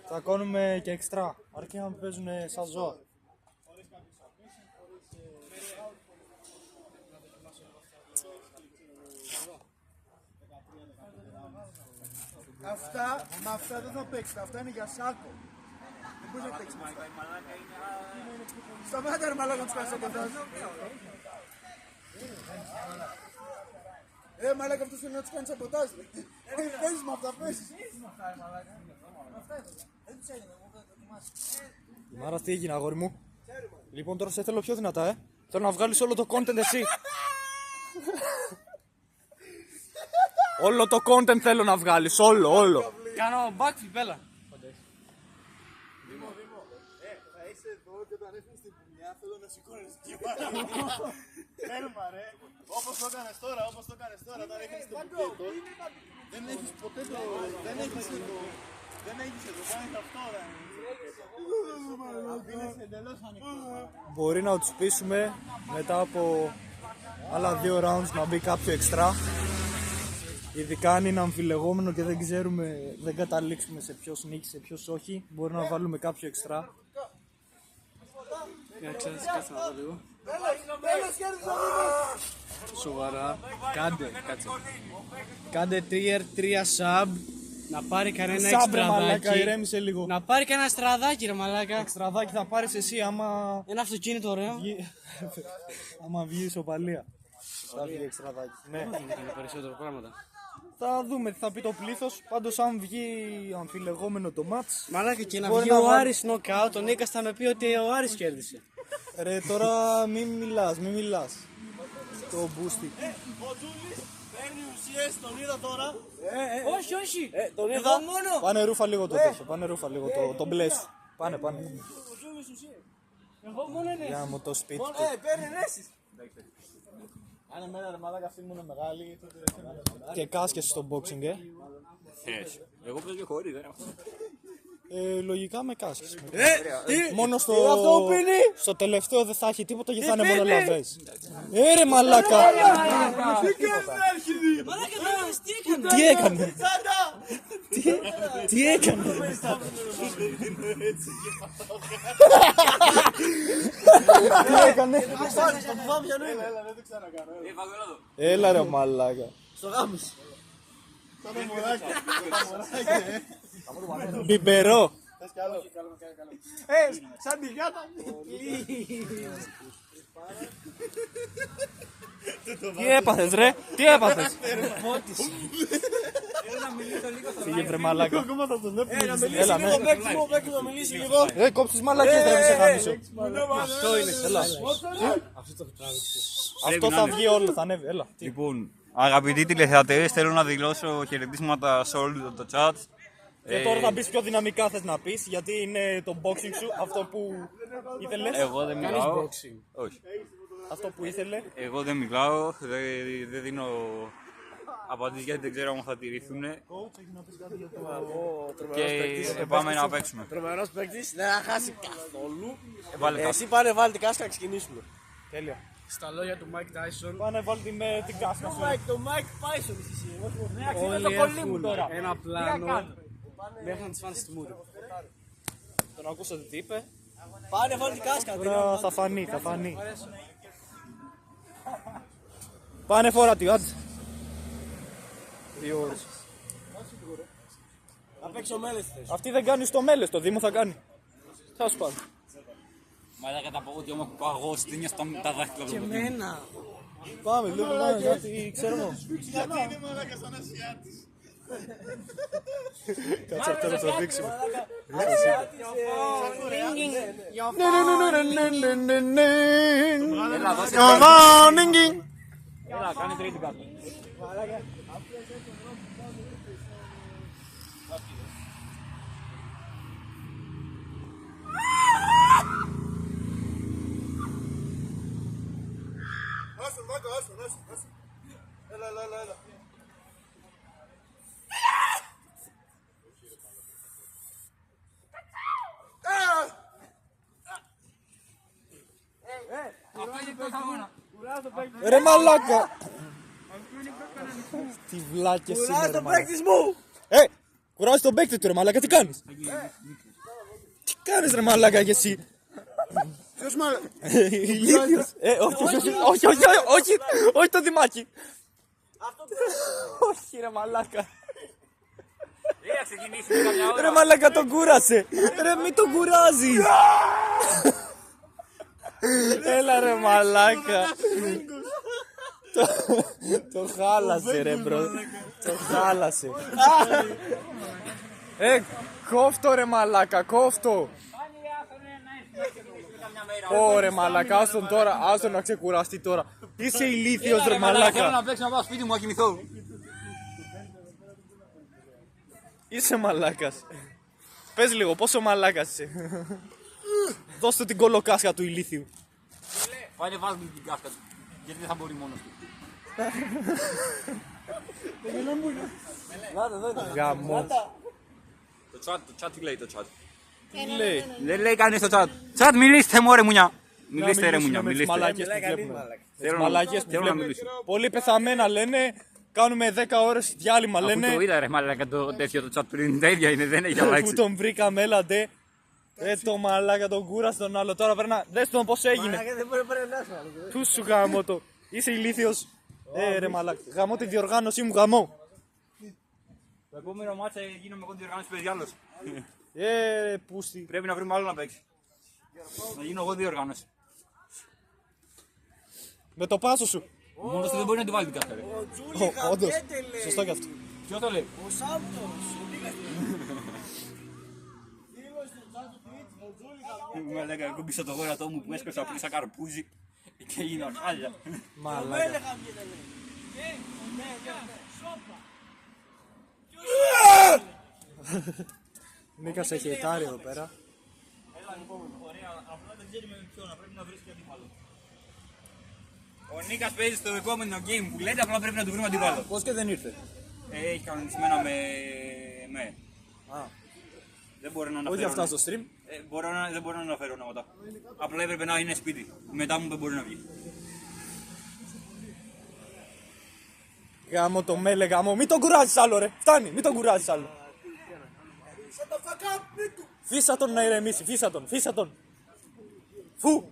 Θα κάνουμε και εξτρά, αρκεί να παίζουν σαν ζώα. Αυτά, με αυτά δεν θα παίξετε, αυτά είναι για σάκο. Δεν μπορείς να παίξεις. Σταμάτα ρε μαλάκα να τους κάνεις σαμποτάζ. Μαλάκα αυτός είναι να τους κάνεις σαμποτάζ. Παίζεις με αυτά, παίζεις. Μάρα, τι έγινε αγόρι μου? Λοιπόν, τώρα σε θέλω πιο δυνατά, Θέλω να βγάλεις όλο το content εσύ. Όλο το content θέλω να βγάλεις, όλο. Κάνω backflip, έλα. Θα είσαι εδώ και όταν έρθεις στην πουνιά θέλω να σηκώνεις και πάλι. Τέρμα ρε. Όπως το έκανες τώρα, όταν έρθεις στο μπουκέτο. Δεν έχεις ποτέ το... Δεν έχεις εδώ, κάνεις αυτό ρε. Αφήνεις εντελώς ανοιχτό. Μπορεί να τους πείσουμε μετά από άλλα 2 rounds να μπει κάποιο εξτρά. Ειδικά αν είναι αμφιλεγόμενο και δεν ξέρουμε, δεν καταλήξουμε σε ποιος νίκησε, σε ποιος όχι. Μπορεί να βάλουμε κάποιο εξτρά. Για ξέρεις, κάτσε να δω λίγο. Σοβαρά. Κάντε tier 3 sub. Να πάρει κανένα Σάμπρε μαλάκα, εξτραδάκι. ηρέμησε λίγο. Να πάρει κανένα στραδάκι ρε μαλάκα. Εξτραδάκι θα πάρεις εσύ άμα... Ένα αυτοκίνητο ωραίο. άμα βγει ισοπαλία. Θα βγει εξτραδάκι. Ναι. Είναι περισσότερο πράγματα. Θα δούμε τι θα πει το πλήθος. Πάντως αν βγει αμφιλεγόμενο το μάτς. Μαλάκα και να Μπορεί βγει να ο βάλει- Άρης νοκάουτ, ο Νίκας θα με πει ότι ο Άρης κέρδισε. Ρε τώρα μην μιλάς. Το boosty. Ο Τζούλης παίρνει ουσίες, τον είδα τώρα. Όχι, όχι. Τον είδα. Εγώ μόνο. Πάνε ρούφα λίγο το τέτοιο, πάνε ρούφα λίγο το μπλε σου. Πάνε. Ο Τζούλης ουσίες. Εγώ μόνο είναι. Για μου το σπίτι του. Παίρνει ενέσεις. Αν εμένα ρε μαλάκα αυτή μου είναι μεγάλη, τότε Και κάσκες στο boxing, Θες. Εγώ παίζω και χωρίς, δεν έχω. Λογικά με κάσκες. Τι. Μόνο στο... αυτό που πίνει. στο τελευταίο δεν θα έχει τίποτα και θα είναι μόνο λαβές. Ρε μαλάκα! Μαλάκα τώρα, τι έκανε. Τι έκανε? Τι έκανε? Το φάμε για νόημα. δεν το ξανακάνω. Έλα ρε μαλάκα. Στο γάμος. Σαν το μωράκι. Μπιμπερό. Θες κι άλλο. Σαν τη γάτα. Τι έπαθες ρε? Τι έπαθες? Φύγε βρε μαλάκα. Ακόμα θα τον βλέπουμε. Να μιλήσει Έλα, λίγο, ναι. παίκτη μου, να μιλήσει λίγο. Κόψεις μαλακίες ρε μη σε γαμίσω. Αυτό είναι. Έλα. Αυτό θα βγει όλο, θα ανέβει. Έλα. Λοιπόν, αγαπητοί τηλεθεατές, θέλω να δηλώσω χαιρετίσματα σε όλο το chat. Και τώρα θα μπεις πιο δυναμικά θες να πεις, γιατί είναι το boxing σου, αυτό που ήθελες. Εγώ δεν μιλάω. boxing. Όχι. Αυτό που ήθελε. Εγώ δεν μιλάω, δεν δίνω απαντήσεις γιατί δεν ξέρω αν θα τηρηθούν. Και πάμε να παίξουμε. Τρομερός παίκτης, δεν θα χάσει καθόλου. Βάλε τα. Εσύ πάνε βάλει την κάσκα να ξεκινήσουμε. Τέλεια. Στα λόγια του Mike Tyson, Πάνε βάλτε με την κάσκα σου. Το Mike Tyson εσύ. όλοι έχουν ένα πλάνο μέχρι να τους φάνε στη μούρη. Τον ακούσατε τι είπε. Πάνε βάλει την κάσκα. Τώρα θα φανεί, θα φανεί. Πάνε φορά τη, άντε. 2 ώρες. Θα παίξει ο Μέλες θες. Αυτή δεν κάνει στο μέλες, το Δήμο θα κάνει. Θα σου πάρω. Μαλάκα τα παγόδια μου έχω παγώσει, δεν νιώθω τα δάχτυλα Και μου. εμένα. Πάμε λίγο να γιατί ξέρω εγώ. Γιατί είναι μαλάκα σαν Ασιάτης. Κάτσε αυτό να το δείξουμε. Έλα, κάνε τρίτη κάτω. Άστον Μάκο, άστον. Έλα. Ρε μαλάκα. Τι βλάκες είναι ρε Το μαλάκα. παίκτης μου. Κουράζει τον παίκτη του ρε μαλάκα, τι κάνεις? Τι κάνεις ρε μαλάκα και εσύ? Ποιος μαλάκα. Ηλίθιος. Όχι το δημάκι. Όχι ρε μαλάκα. Ρε μαλάκα τον κούρασε. Ρε μη τον κουράζεις. Έλα ρε μαλάκα. Το χάλασε ρε μπρο. Το χάλασε. Κόφτο ρε μαλάκα, κόφτο. Ωρε μαλάκα, άστον τώρα, άστον να ξεκουραστεί τώρα. Είσαι ηλίθιος ρε μαλάκα. Θέλω να παίξω να πάω σπίτι μου να κοιμηθώ. Είσαι μαλάκας. Πες λίγο, πόσο μαλάκας είσαι. Δώσ' του την κολοκάσκα του ηλίθιου. Πάνε βάζουμε την κάσκα του. Γιατί δεν θα μπορεί μόνος του. Γαμώ. Το chat τι λέει το chat. Τι λέει. Δεν λέει κανείς το chat. Chat μιλήστε μου ρε μουνιά. Να Μιλήστε ρε μιλήσουμε μουνιά. με τις Μιλήστε. μαλάκες που βλέπουμε. Θέλω να- Μαλάκες που θέλω να βλέπουμε. μιλήσω. Πολλοί πεθαμένα λένε. Κάνουμε 10 ώρες διάλειμμα Αφού λένε. το είδα ρε μαλάκα το τέτοιο το chat πριν. Τα ίδια είναι, δεν έχει Που αλλάξει. τον βρήκαμε, έλατε. Το μαλάκα τον κούρασε τον άλλο. Τώρα πρέπει να. Δες τον πώς έγινε. Δεν μπορεί να περνάς. Του σου γαμώ το. Είσαι ηλίθιος. Ρε μαλάκα. Γαμώ τη διοργάνωσή μου, γαμώ. Το επόμενο μάτσα γίνομαι εγώ διοργάνωση παίζει άλλος. Πούστη. Πρέπει να βρούμε άλλο να παίξει. Να γίνω εγώ διοργάνωση. Με το πάσο σου. Μόνος του δεν μπορεί να τη βάλει την κάσκα ρε. Όντως. Σωστό κι αυτό. Ποιος το λέει. Ο Σάμπτος. Μου έλεγα εγώ πίσω το γόνατό μου που έσκοψα πριν σαν καρπούζι και έγινα χάλια. Μαλάκα. Νίκα σε χαιτάρει εδώ πέρα. Ωραία, απλά δεν ξέρουμε με ποιον, πρέπει να βρεις και αντίπαλο. Ο Νίκας παίζει στο επόμενο game που λέτε, απλά πρέπει να του βρούμε αντίπαλο. Πώς και δεν ήρθε. Έχει κανονισμένα με... Δεν μπορεί να αναφέρω. Όχι αυτά στο stream. Δεν μπορώ να αναφέρω ονόματα. Απλά έπρεπε να είναι σπίτι. Μετά μου δεν μπορεί να βγει. Γάμο το μέλε γάμο. Μην τον κουράζεις άλλο ρε. Φτάνει. Μην τον κουράζεις άλλο. Φύσα τον να ηρεμήσει. Φύσα τον. Φύσα τον. Φου.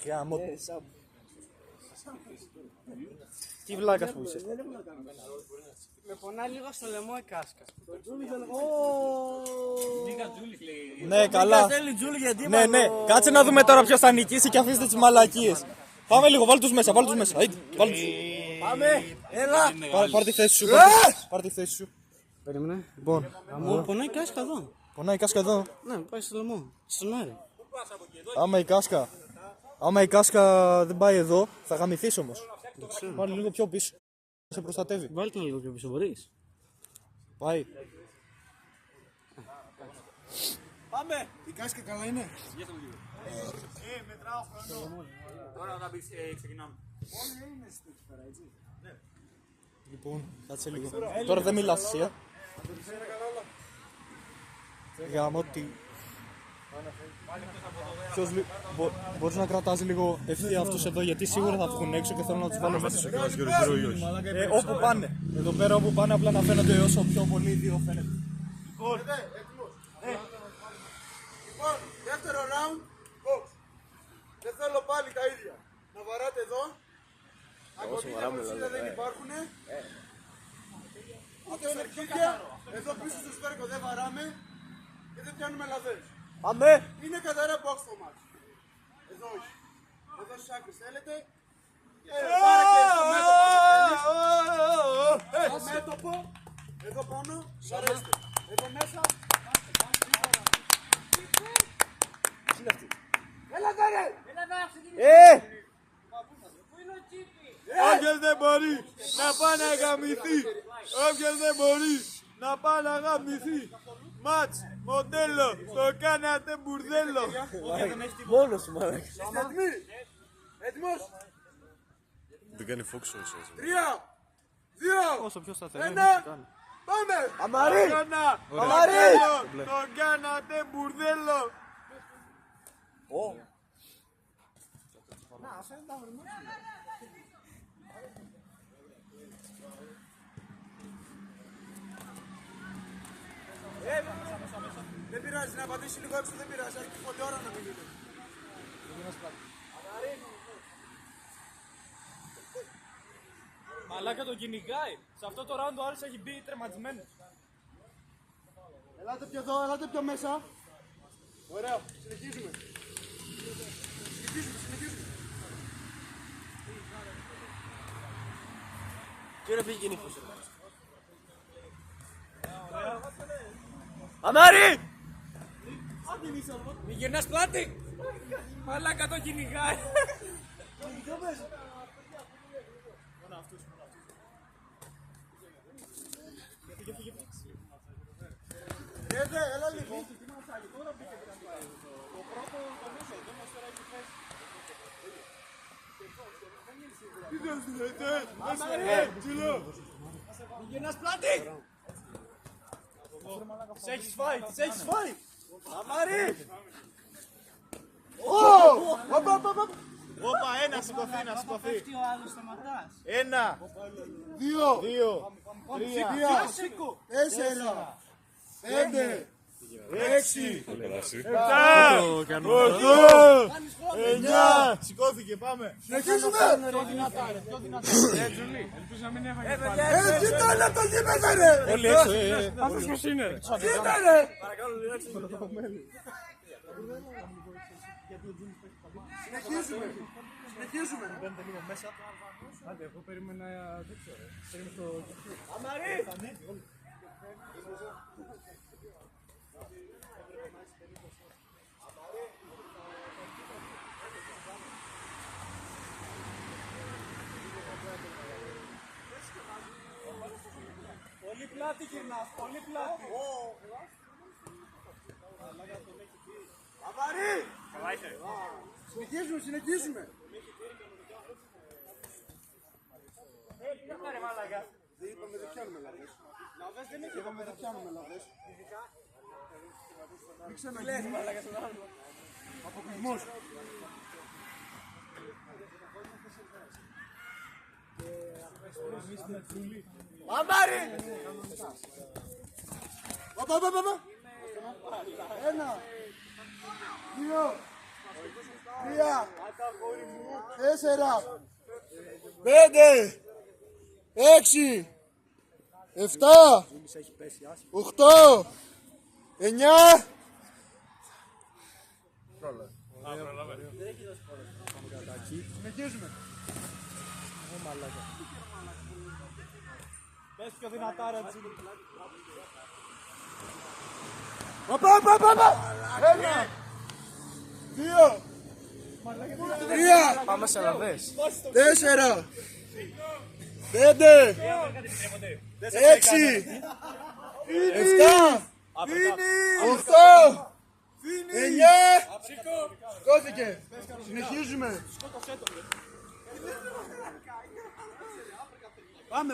Γάμο. Τι βλάκας που είσαι. Με πονάει λίγο στο λαιμό η κάσκα. Νίκας Τζούλης λέει. Ναι, καλά. Θέλει Τζούλη γιατί Ναι, ναι. Κάτσε να δούμε τώρα ποιος θα νικήσει και αφήστε τις μαλακίες. Πάμε λίγο, βάλ τους μέσα, βάλ τους μέσα. Βάλ τους. Πάμε, έλα. Πάρ' τη θέση σου. Πάρ' τη θέση σου. Περίμενε. Λοιπόν, Μου πονάει η κάσκα εδώ. πονάει η κάσκα εδώ. Ναι, πάει στο λαιμό. Στον Άρη. Άμα η κάσκα δεν πάει εδώ, θα γαμηθείς όμως. Πάλι λίγο πιο πίσω. Σε προστατεύει. Βάλτε τον λίγο πιο πίσω, μπορείς. Πάει. Πάμε! Η κάσκα καλά είναι. Μετράω χρόνο. Τώρα θα πεις ξεκινάμε. Λοιπόν, κάτσε λίγο. Τώρα δεν μιλάς εσύ, Γάμο τι. Μπορείς να κρατάς λίγο ευθεία αυτούς εδώ γιατί σίγουρα θα βγουν έξω και θέλω να τους βάλω μέσα. Όπου πάνε. Εδώ πέρα όπου πάνε απλά να φαίνονται όσο πιο πολύ δύο φαίνεται. Λοιπόν, δεύτερο round, box. Δεν θέλω πάλι τα ίδια. Να βαράτε εδώ. Αγκωτήρια προσίδα δεν υπάρχουνε. Ούτε σερκίκια. Εδώ πίσω στο σπέρκο δεν βαράμε. Και δεν πιάνουμε λαδές. Πάμε! Είναι καθαρά box το match. Εδώ όχι. Εδώ στις άκρες θέλετε. Πάρα και στο μέτωπο. Στο μέτωπο. Εδώ πάνω. Σαρέστε. Εδώ μέσα. Έλατε ρε! Όποιος δεν μπορεί να πάει να γαμηθεί. Όποιος δεν μπορεί να πάει να γαμηθεί. Ματς, μοντέλο, το κάνατε μπουρδέλο. Μόνος σου, μαλάκα. Είστε έτοιμοι? Έτοιμος? Δεν κάνει φόξο όσο. 3, 2, Όσο πιο σταθερό είναι, 1, έτσι κάνει. πάμε! Αμαρί! Αμαρί! Το κάνατε μπουρδέλο. Δεν πειράζει να πατήσει λίγο έξω, δεν πειράζει, έχει πότε ώρα να μιλείτε. Μαλάκα τον κυνηγάει. Σε αυτό το round ο άλλος έχει μπει τερματισμένος. Ελάτε πιο εδώ, ελάτε πιο μέσα. Ωραία, συνεχίζουμε. Συνεχίζουμε. Τι ώρα πήγε η νύχτα σου. Αμάρι! Μη γυρνάς πλάτη! Μαλάκα το κυνηγάει! Έλα λίγο. Μη γυρνάς πλάτη! Τι έχεις φάει. Αμάρι. Όπα, ένα, σηκωθεί, να σηκωθεί. Ο άλλος σταματάς. 1, 2, 3, 4, 5, 6, 7, 8, 9. Σηκώθηκε, πάμε. Συνεχίζουμε. Κοίτα όλα το γήπεδο ρε. Όλοι έξω, Αυτός ποιος είναι? Κοίτα ρε. Συνεχίζουμε. Άντε, εγώ περίμενα, δεν ξέρω. Περίμενα το... Πολύ πλάτη γυρνάς, πολύ πλάτη. Αμάρι. Συνεχίζουμε. Μην ξαναλέεις μαλάκα στον άλλο. Αποκλεισμός. Αμάρι! Όπα. 1, 2, 3, 4, 5, 6, 7, 8, 9. Συνεχίζουμε. Πες πιο δυνατά ρε Τζούλη. Όπα. 1, 2, 3, Πάμε σε λαβές. 4, 5, 6, 7, 8, 9. Σηκώθηκε. Συνεχίζουμε. Πάμε.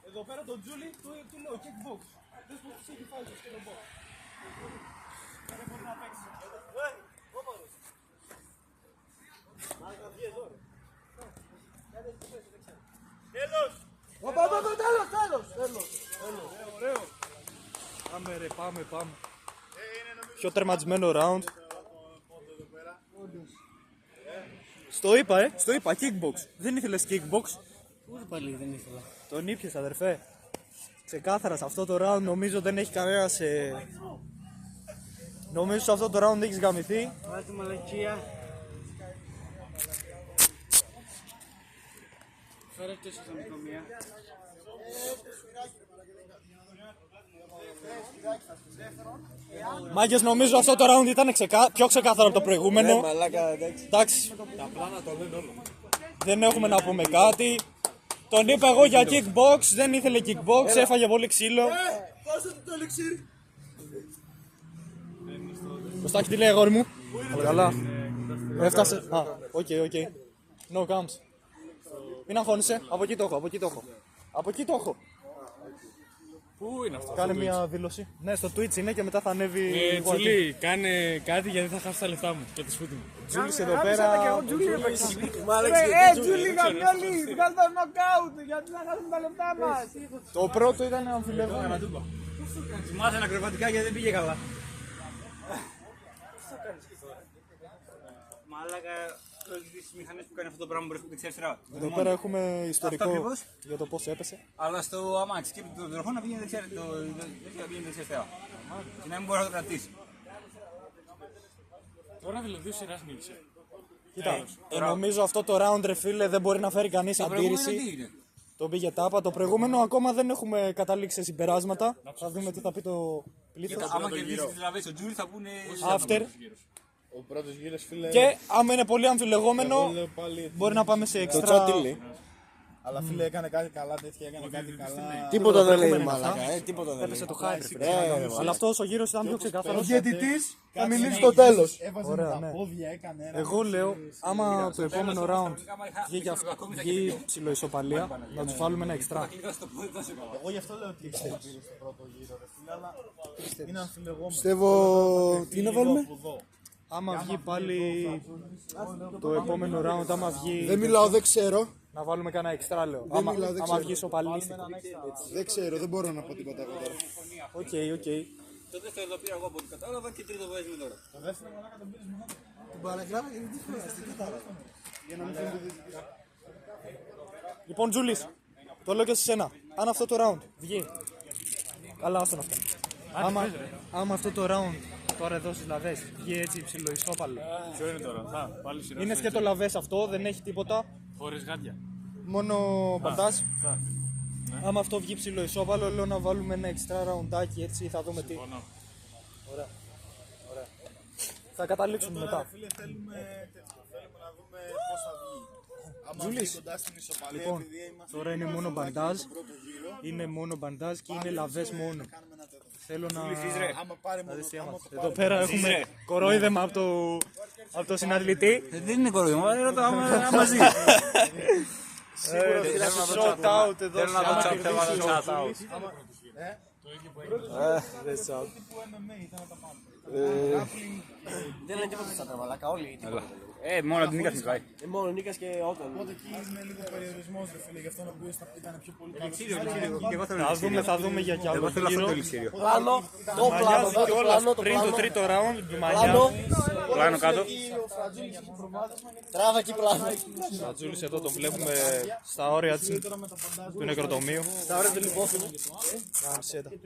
Εδώ πέρα τον Τζούλη του λέω kickbox. Δες πως τους έχει φάει στο σκελομπό. Δεν μπορεί να παίξει. Τέλος. Πάμε ρε, πάμε. Πιο τερματισμένο round. Στο είπα, kickbox. Δεν ήθελες kickbox. Ούτε πάλι δεν ήθελα. Τον ήπιες αδερφέ. Ξεκάθαρα σε αυτό το round νομίζω δεν έχει κανένας. Νομίζω σε αυτό το round έχεις γαμηθεί. Βάλε τη μαλακία. Φέρε το ισοδομικομία. Μάγκες, νομίζω αυτό το round ήταν πιο ξεκάθαρο από το προηγούμενο. Μαλάκα, Εντάξει. Δεν έχουμε να πούμε κάτι. Τον είπα εγώ για kickbox, δεν ήθελε kickbox, έφαγε πολύ ξύλο. Δώσε του το ελιξίρ. Κωστάκη, τι λέει αγόρι μου? Όλα καλά. Έφτασε. Α, οκ. No counts. Μην αγχώνεσαι, από εκεί το έχω. Πού είναι αυτό? Κάνε μια δήλωση. Ναι, στο Twitch είναι και μετά θα ανέβει. Τζουλί, κάνε κάτι γιατί θα χάσω τα λεφτά μου και το σπίτι μου. Τζούλης εδώ πέρα. Τζούλη γαμιόλι, βγάλ' το knockout, γιατί να χάσουμε τα λεπτά μας. Το πρώτο ήταν αμφιλεγόμενο. Μάθαινα ακροβατικά γιατί δεν πήγε καλά. Μαλάκα, όλες τις μηχανές που κάνει αυτό το πράγμα μπορεί να δεξιά-αριστερά. Εδώ πέρα έχουμε ιστορικό ακριβώς. για το πώς έπεσε. Αλλά στο αμάξι και το τροχό να πηγαίνει δεξιά-αριστερά. Και να μην μπορεί να το κρατήσει. Τώρα δηλαδή ο Σιράς νίκησε. Κοίτα, νομίζω αυτό το round ρε φίλε δεν μπορεί να φέρει κανείς Το προηγούμενο αντίρρηση. τι είναι? Το πήγε τάπα. Το προηγούμενο ακόμα δεν έχουμε καταλήξει σε συμπεράσματα. Θα δούμε τι θα πει το πλήθος. Άμα κερδίσει τις λαβές ο Τζούλη θα πούνε. After. Ο πρώτος γύρος, φίλε. Και άμα είναι πολύ αμφιλεγόμενο, λέω πάλι. μπορεί να πάμε σε Το extra. τσάτιλι. Αλλά φίλε έκανε κάτι καλά τέτοια, έκανε κάτι καλά. Τίποτα δεν λέει προηγούμενα μαλάκα, τίποτα δεν Έπεσε λέει. το hype. Ε, Αλλά αυτός ο γύρος ήταν πιο ξεκάθαρος. διαιτητής θα μιλήσει στο τέλος. Έβαζε Ωραία, με τα ναι. πόδια, έκανε ένα. Εγώ λέω, άμα το επόμενο round βγει ψηλοϊσοπαλία, να τους βάλουμε ένα extra. Εγώ γι' αυτό λέω ότι είστε στο πρώτο γύρο, ρε φίλε, αλλά είναι αμφιλεγόμενο. Πιστεύω. Τι να βάλουμε. Άμα βγει πάλι το επόμενο round, άμα βγει. Δεν μιλάω, δεν ξέρω. Να βάλουμε κανένα extra, λέω. μιλάω, δεν Άμα ξέρω. βγει ισοπαλίστικο. Δεν ξέρω, δεν μπορώ να πω τίποτα εγώ τώρα. Οκ. Το δεύτερο το πήρα εγώ από ό,τι κατάλαβα και τρίτο βάζουμε τώρα. Λοιπόν, Τζούλης, το λέω και σε σένα. Αν αυτό το round βγει. Καλά, άστον αυτό. Άμα αυτό το round τώρα εδώ στις λαβές βγει έτσι ψηλοϊσόπαλο. Ποιο είναι τώρα, πάλι σειρά. Είναι σκέτο λαβές αυτό, δεν έχει τίποτα. Χωρίς γάντια. Μόνο μπαντάζ. Άμα αυτό βγει ψηλοϊσόπαλο, λέω να βάλουμε ένα extra roundάκι έτσι, θα δούμε τι. Ωραία. Θα καταλήξουμε μετά. Φίλε, θέλουμε να δούμε πώς θα βγει. Άμα Τζούλης. βγει κοντά στην ισοπαλία, Λοιπόν, επειδή είμαστε τώρα είναι μόνο μπαντάζ. πρώτο γύρο, Είναι μόνο μπαντάζ και είναι λαβές μόνο. κάνουμε ένα τέτοιο. Θέλω να. Άμα πάρει μόνο άμα το Εδώ πέρα έχουμε κορόιδεμα από το συναντητή. Δεν είναι κοροϊδό, ρώτα μαζί. Shout out εδώ. Θέλω να το chat out. Δεν λένε τίποτα στα τραβαλάκα, όλοι τίποτα. Μόνο την Νίκας μιλάει. Μόνο Νίκας και όταν. Οπότε εκεί είναι λίγο περιορισμός, ρε φίλε, γι' αυτό να πεις ήταν πιο πολύ καλό. Θα δούμε για κι άλλο Εγώ θέλω αυτό γύρο. το ελισίριο. Πλάνο, το πλάνο, Μανιάς το πλάνο, το πριν το πλάνο. τρίτο round του Μανιά. Πλάνο, Πλάνο κάτω. τράβα εκεί πλάνο. Ρατζούλης εδώ τον βλέπουμε στα όρια του νεκροτομείου. Τα ωραία του λιπόφιλου.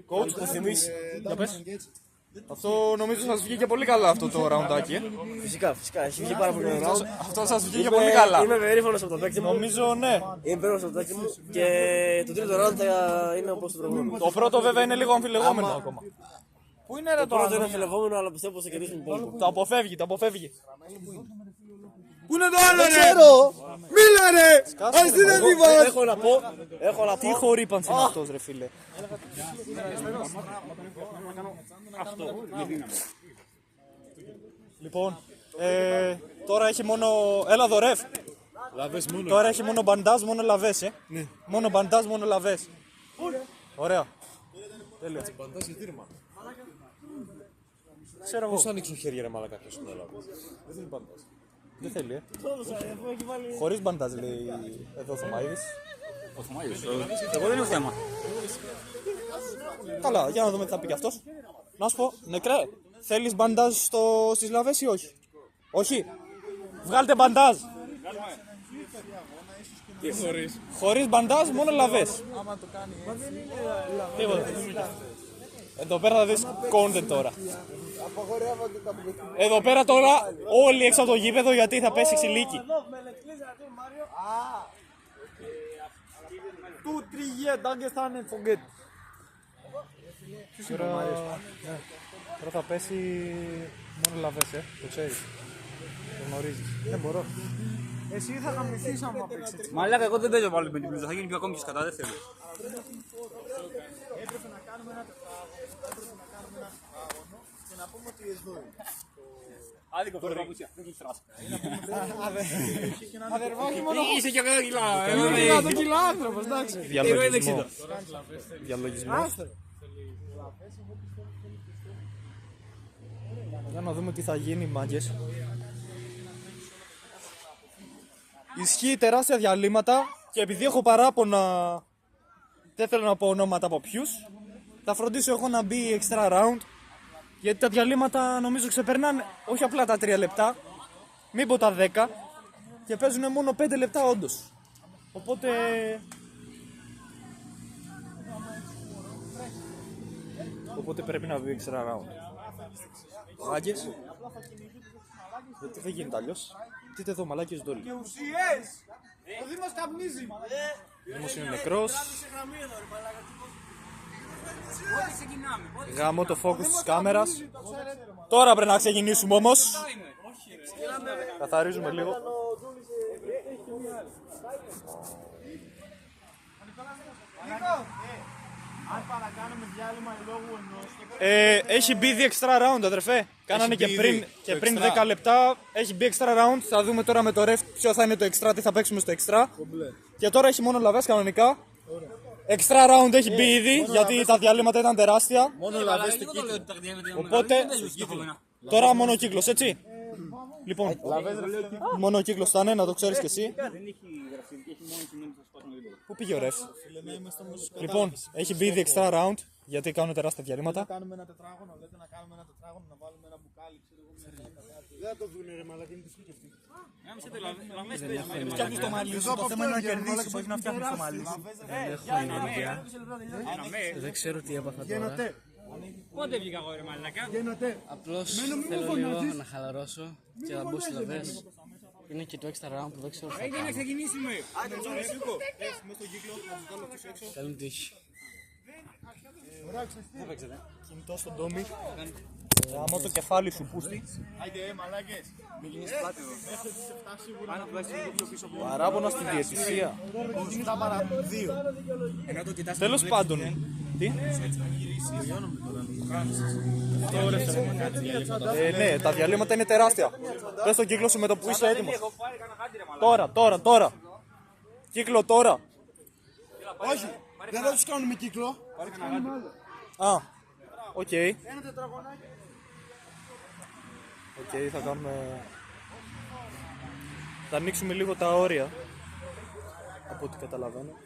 Coach, το θυμείς. Για πες. Αυτό νομίζω σας βγήκε πολύ καλά αυτό το roundάκι. Φυσικά, έχει βγει πάρα πολύ ωραίο. Αυτό σας βγήκε πολύ καλά. Είμαι περήφανος από το παίκτη μου. Νομίζω ναι. Είμαι περήφανος από το παίκτη μου και το τρίτο round θα είναι όπως το προηγούμενο. Το πρώτο βέβαια είναι λίγο αμφιλεγόμενο ακόμα. Πού είναι ρε Το το πρώτο είναι άλλο. αμφιλεγόμενο, αλλά πιστεύω πως θα κερδίσουν τον υπόλοιπο. Το αποφεύγει. Πού είναι το άλλο, ρε! Ξέρω! Μίλα, ρε! Ας την αντιβάς! Έχω να Τι πω. χορύπανση είναι αυτός ρε φίλε. Λοιπόν, τώρα έχει μόνο. Έλα εδώ ρεφ. Λαβές μόνο. Τώρα έχει μόνο μπαντάζ, μόνο λαβές, Μόνο μπαντάζ, μόνο λαβές. Ωραία. Τέλεια. Μπαντάζ και τύρμα. Ξέρω εγώ. Πώς ανοίξουν χέρια ρε μάλακα κάποιος στην Ελλάδα. Δεν θέλει μπαντάζ. Δεν θέλει, Χωρίς μπαντάζ λέει εδώ ο Θωμαίδης. Ο Θωμάιος. Εγώ δεν έχω θέμα. Καλά, για να δούμε τι θα πει κι αυτός. Να σου πω, νεκρέ, θέλεις μπαντάζ στις λαβές ή όχι? Όχι. Βγάλτε μπαντάζ. Τι χωρίς. Χωρίς μπαντάζ, μόνο λαβές. Τίποτα. Εδώ πέρα θα δεις content τώρα. Εδώ πέρα τώρα όλοι έξω από το γήπεδο γιατί θα πέσει ξυλίκι. Του τριγέ, Dagestan and forget. Τώρα θα πέσει μόνο λαβές, το ξέρεις. Το γνωρίζεις. Δεν μπορώ. Εσύ θα γαμηθείς άμα παίξεις. Μαλάκα, εγώ δεν παίζω πάλι με την πλούζα. Θα γίνει πιο ακόμη και σκατά, δεν θέλω. Και να πούμε ότι εδώ είναι. Άδικο αυτό, παπούτσια. Δεν γλιστράς. Αδερφάκι μόνο Είσαι και 100 κιλά. το κιλά άνθρωπος, εντάξει. Διαλογισμό. Για να δούμε τι θα γίνει, μάγκες. Ισχύει τεράστια διαλύματα και επειδή έχω παράπονα, δεν θέλω να πω ονόματα από ποιους, θα φροντίσω εγώ να μπει extra round, γιατί τα διαλύματα νομίζω ξεπερνάνε όχι απλά τα 3 λεπτά, μην πω τα 10 και παίζουν μόνο 5 λεπτά όντως. Οπότε πρέπει να βγει extra round. Μάγκες. Γιατί δεν γίνεται αλλιώς. Δείτε εδώ μαλάκες ντόλοι. Ουσίες! Ο Δήμος καπνίζει. Δήμος είναι νεκρός. Πότε ξεκινάμε, πότε Γάμω το focus της κάμερας. Τώρα πρέπει να ξεκινήσουμε όμως. Καθαρίζουμε λίγο. Αν παρακάνουμε διάλειμμα λόγου ενός. Έχει μπει the extra round, αδερφέ. Κάνανε και πριν 10 λεπτά. Έχει μπει extra round. Θα δούμε τώρα με το ref ποιο θα είναι το extra, τι θα παίξουμε στο extra. Και τώρα έχει μόνο λαβές κανονικά. Extra round έχει μπει ήδη γιατί τα διαλύματα ήταν τεράστια. Μόνο λαβές στο κύκλο. Οπότε τώρα μόνο κύκλος, έτσι. Λοιπόν, μόνο κύκλος θα είναι, να το ξέρεις και εσύ. Πού πήγε ο ρεφ? Λοιπόν, έχει μπει ήδη extra round γιατί κάνουν τεράστια διαλύματα. Κάνουμε ένα τετράγωνο, λέτε να κάνουμε ένα τετράγωνο, να βάλουμε ένα μπουκάλι, ξέρω εγώ. Δεν θα το δούνε ρε μαλάκα, είναι σκέφτηκε. Φτιάχνεις το μαλλί σου, το θέμα είναι να κερδίσεις, όχι να φτιάχνεις το μαλλί σου. Δεν ξέρω τι έπαθα τώρα. Πότε βγήκα εγώ ρε μαλάκα. Απλώς θέλω λίγο να χαλαρώσω και να μπω στις λαβές. Είναι και το extra round που δεν ξέρω. Έγινε να ξεκινήσουμε. Καλή τύχη. Κινητό στον Τόμι. Γαμώ το κεφάλι σου, πούστη. Άιντε μαλάκες. Μην γίνεις πλάτη εδώ. Μέχρι τις 7 σίγουρα. Πάνω που έχεις λίγο πιο πίσω από Παράπονα στη διαιτησία. Θα παρά 2. ενώ το κοιτάς. Τέλος πάντων. Τι? Ναι, τα διαλύματα είναι τεράστια. Πες τον κύκλο σου με το που είσαι έτοιμος. Έχω πάρει κανένα χάντι ρε μαλάκα. Τώρα. Κύκλο τώρα. Όχι, δεν θα τους κάνουμε κύκλο. Α, οκ. Οκ, θα κάνουμε... Θα ανοίξουμε λίγο τα όρια. Από ό,τι καταλαβαίνω.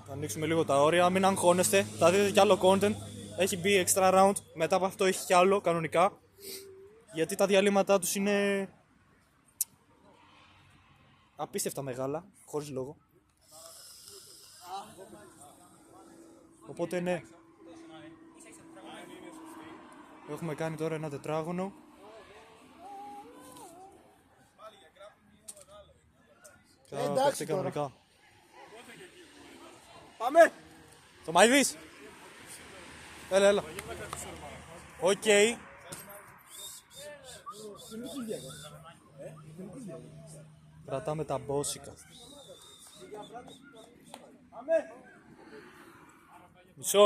Θα ανοίξουμε λίγο τα όρια, μην αγχώνεστε. Θα δείτε κι άλλο content. Έχει μπει extra round. Μετά από αυτό έχει κι άλλο κανονικά. Γιατί τα διαλύματά τους είναι... απίστευτα μεγάλα, χωρίς λόγο. Οπότε ναι. Έχουμε κάνει τώρα ένα τετράγωνο. Θα παίξει κανονικά. Πάμε! Το Μαϊδής! Έλα. Οκ. Κρατάμε τα μπόσικα.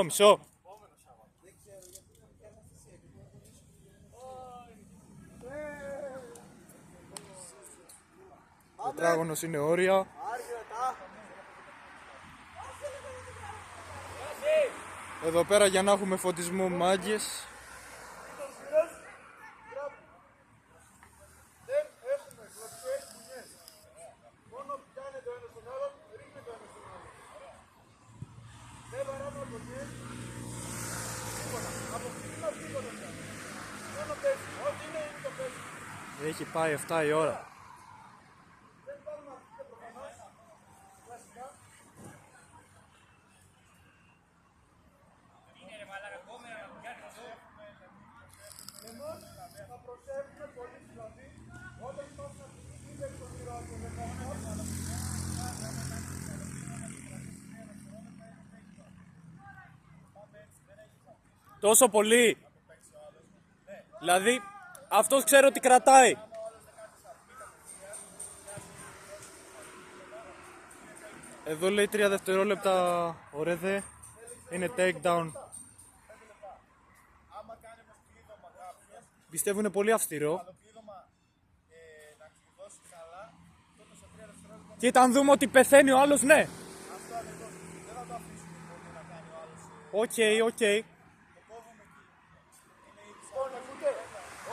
Μισό. Τετράγωνος είναι όρια. Εδώ πέρα για να έχουμε φωτισμό μάγκες. Δεν έχουμε κλωτσιές μπουνιές. Μόνο πιάνε το ένα στον άλλον, ρίχνει το ένα στον άλλον. Δεν βαράμε μπουνιές. Τίποτα. Από κλίμα τίποτα πιάνε. Μόνο πέσει. Ό,τι είναι το πέσει. Έχει πάει 7 η ώρα. Δεν πάρουμε αυτή προφανώς. Κλασικά. Θα προσέχουμε πολύ δηλαδή όταν είμαστε να είναι στο χειρότερο δεν θα Τόσο πολύ. Δηλαδή, αυτός ξέρω ότι κρατάει. Εδώ λέει 3 δευτερόλεπτα ο Ρεδέ. Είναι takedown. Πιστεύω είναι πολύ αυστηρό. Και αν δούμε ότι πεθαίνει ο άλλος, ναι. Οκ. Λοιπόν, ακούτε,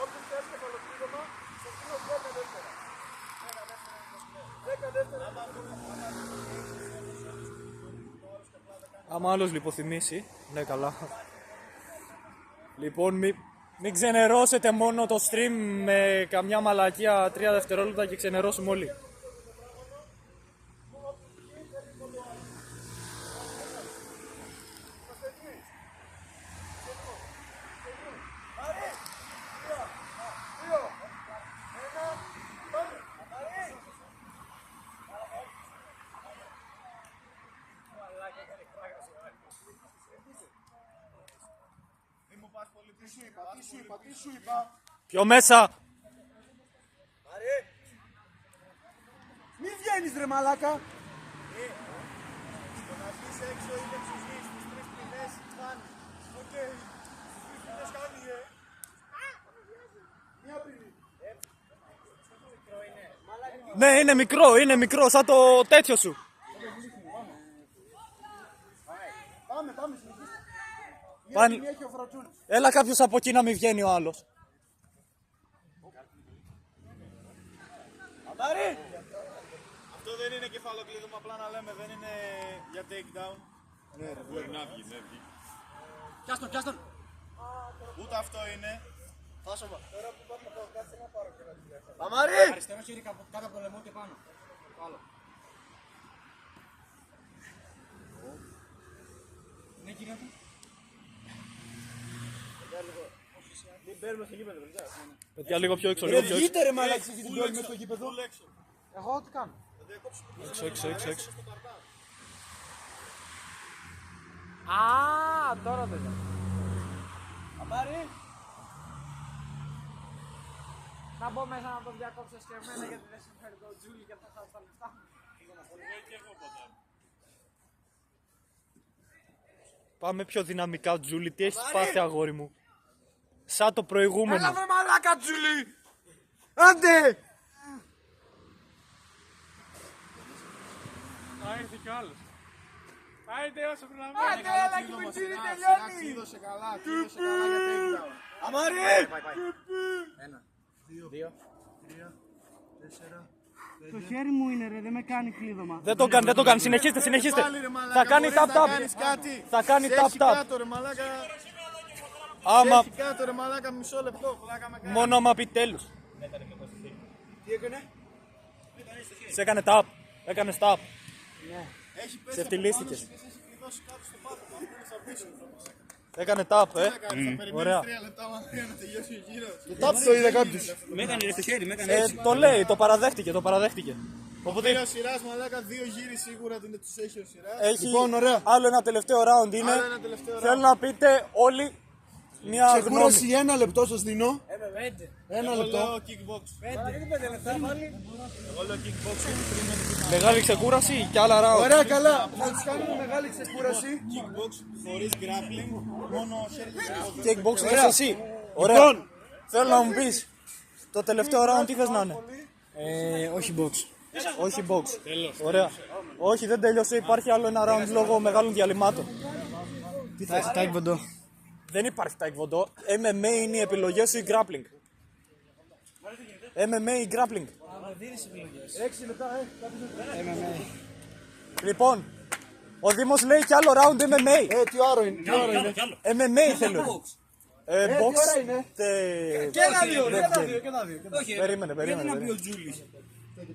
όποιος θες κεφαλοκλείδωμα, στο κρύο 10 δεύτερα. 10 δεύτερα. Άμα άλλος λιποθυμήσει, ναι καλά. Λοιπόν, μην ξενερώσετε μόνο το stream με καμιά μαλακία 3 δευτερόλεπτα και ξενερώσουμε όλοι. Τι σου είπα. Πιο μέσα. Μη βγαίνεις ρε μαλάκα. Το να βγεις έξω είναι ψυχή, στις τρεις πληνές χάνει. Οκ, στις τρεις πληνές χάνει, Μια πληνή. Ναι, είναι μικρό, σαν το τέτοιο σου. Πάμε, συνεχίστε. Πάνε... Μία έχει ο Φρατζούλης. Έλα κάποιος από εκεί να μην βγαίνει ο άλλος. Αυτό δεν είναι κεφαλοκλείδωμα, απλά να λέμε, δεν είναι για takedown. Μπορεί να βγει, ναι, βγει. Πιάστον. Ούτε αυτό είναι. Φάσομα. Αριστερό χέρι κάτω από το λαιμό και πάνω. Άλλο. Ναι, κύριε μου. Μην μπαίνουμε στο γήπεδο, παιδιά. Παιδιά, λίγο πιο έξω, Ρε λίγο πιο έξω. βγείτε ρε μαλάκα και την πόλη μες στο γήπεδο. Εγώ τι κάνω. Έξω. Α, τώρα δεν είναι. Αμάρι. Να μπω μέσα να τον διακόψεις και εμένα γιατί δεν συμφέρει το Τζούλι και θα χάσω τα λεφτά μου. Πάμε πιο δυναμικά, Τζούλι. Τι έχεις πάθει, αγόρι μου. Σαν το προηγούμενο. Έλα βρε μαλάκα Τζούλι. Άντε. Ήρθε κι άλλος. Άιντε όσο πρέπει να Άντε έλα και με τσίνη τελειώνει. Κλείδωσε καλά για takedown. Αμάρι. Δύο. Το χέρι μου είναι ρε, δεν με κάνει κλείδωμα. Δεν το κάνει. Συνεχίστε. Θα κάνει tap-tap. Θα κάνει tap-tap. Κάτω ρε μαλάκα. Άμα, Έχει κάτω ρε μαλάκα, μισό λεπτό. Πλάκα με κάνει. μόνο άμα πει τέλος. Τι έκανε? Σε έκανε tap. Έκανε tap. Έχει πέσει Σε από φτυλίστηκες. πάνω σου και σε έχει κλειδώσει κάτω στο πάτωμα. Αυτό είναι σαν πίσω. Έκανε tap, Θα περιμένεις Ωραία. 3 λεπτά για να τελειώσει ο γύρος. Το τάπ το είδε κάποιος. Με έκανε ρε στο χέρι, με έκανε έτσι. Το λέει, το παραδέχτηκε. Οπότε Πήρε ο Σιράς μαλάκα, 2 γύρι σίγουρα τους έχει ο Σιράς. έχει Λοιπόν, ωραία. άλλο ένα τελευταίο round είναι. Άλλο ένα τελευταίο round. Θέλω να πείτε όλοι μια γνώμη. Ξεκούραση 1 λεπτό σας δίνω. 1 Εγώ λεπτό. λέω kickbox. Εγώ λέω kickbox. Μεγάλη ξεκούραση και άλλα round. Ωραία καλά. Να τους κάνουμε μεγάλη ξεκούραση. Kickbox χωρίς grappling. Μόνο χέρι Kickbox θες εσύ. Ωραία. Θέλω να μου πεις το τελευταίο round τι θες να είναι. Όχι box. Όχι box. Ωραία. Όχι, δεν τέλειωσε. Υπάρχει άλλο ένα round λόγω μεγάλων διαλυμάτων. Τι θες. Taekwondo. Δεν υπάρχει taekwondo. MMA είναι οι επιλογές σου ή grappling. MMA ή grappling. 6 λεπτά, Λοιπόν, ο Δήμος λέει κι άλλο round MMA. τι ώρα είναι. MMA θέλω. Box. ώρα είναι? Και ένα δύο. Όχι, Περίμενε. δεν να πει ο Τζούλης.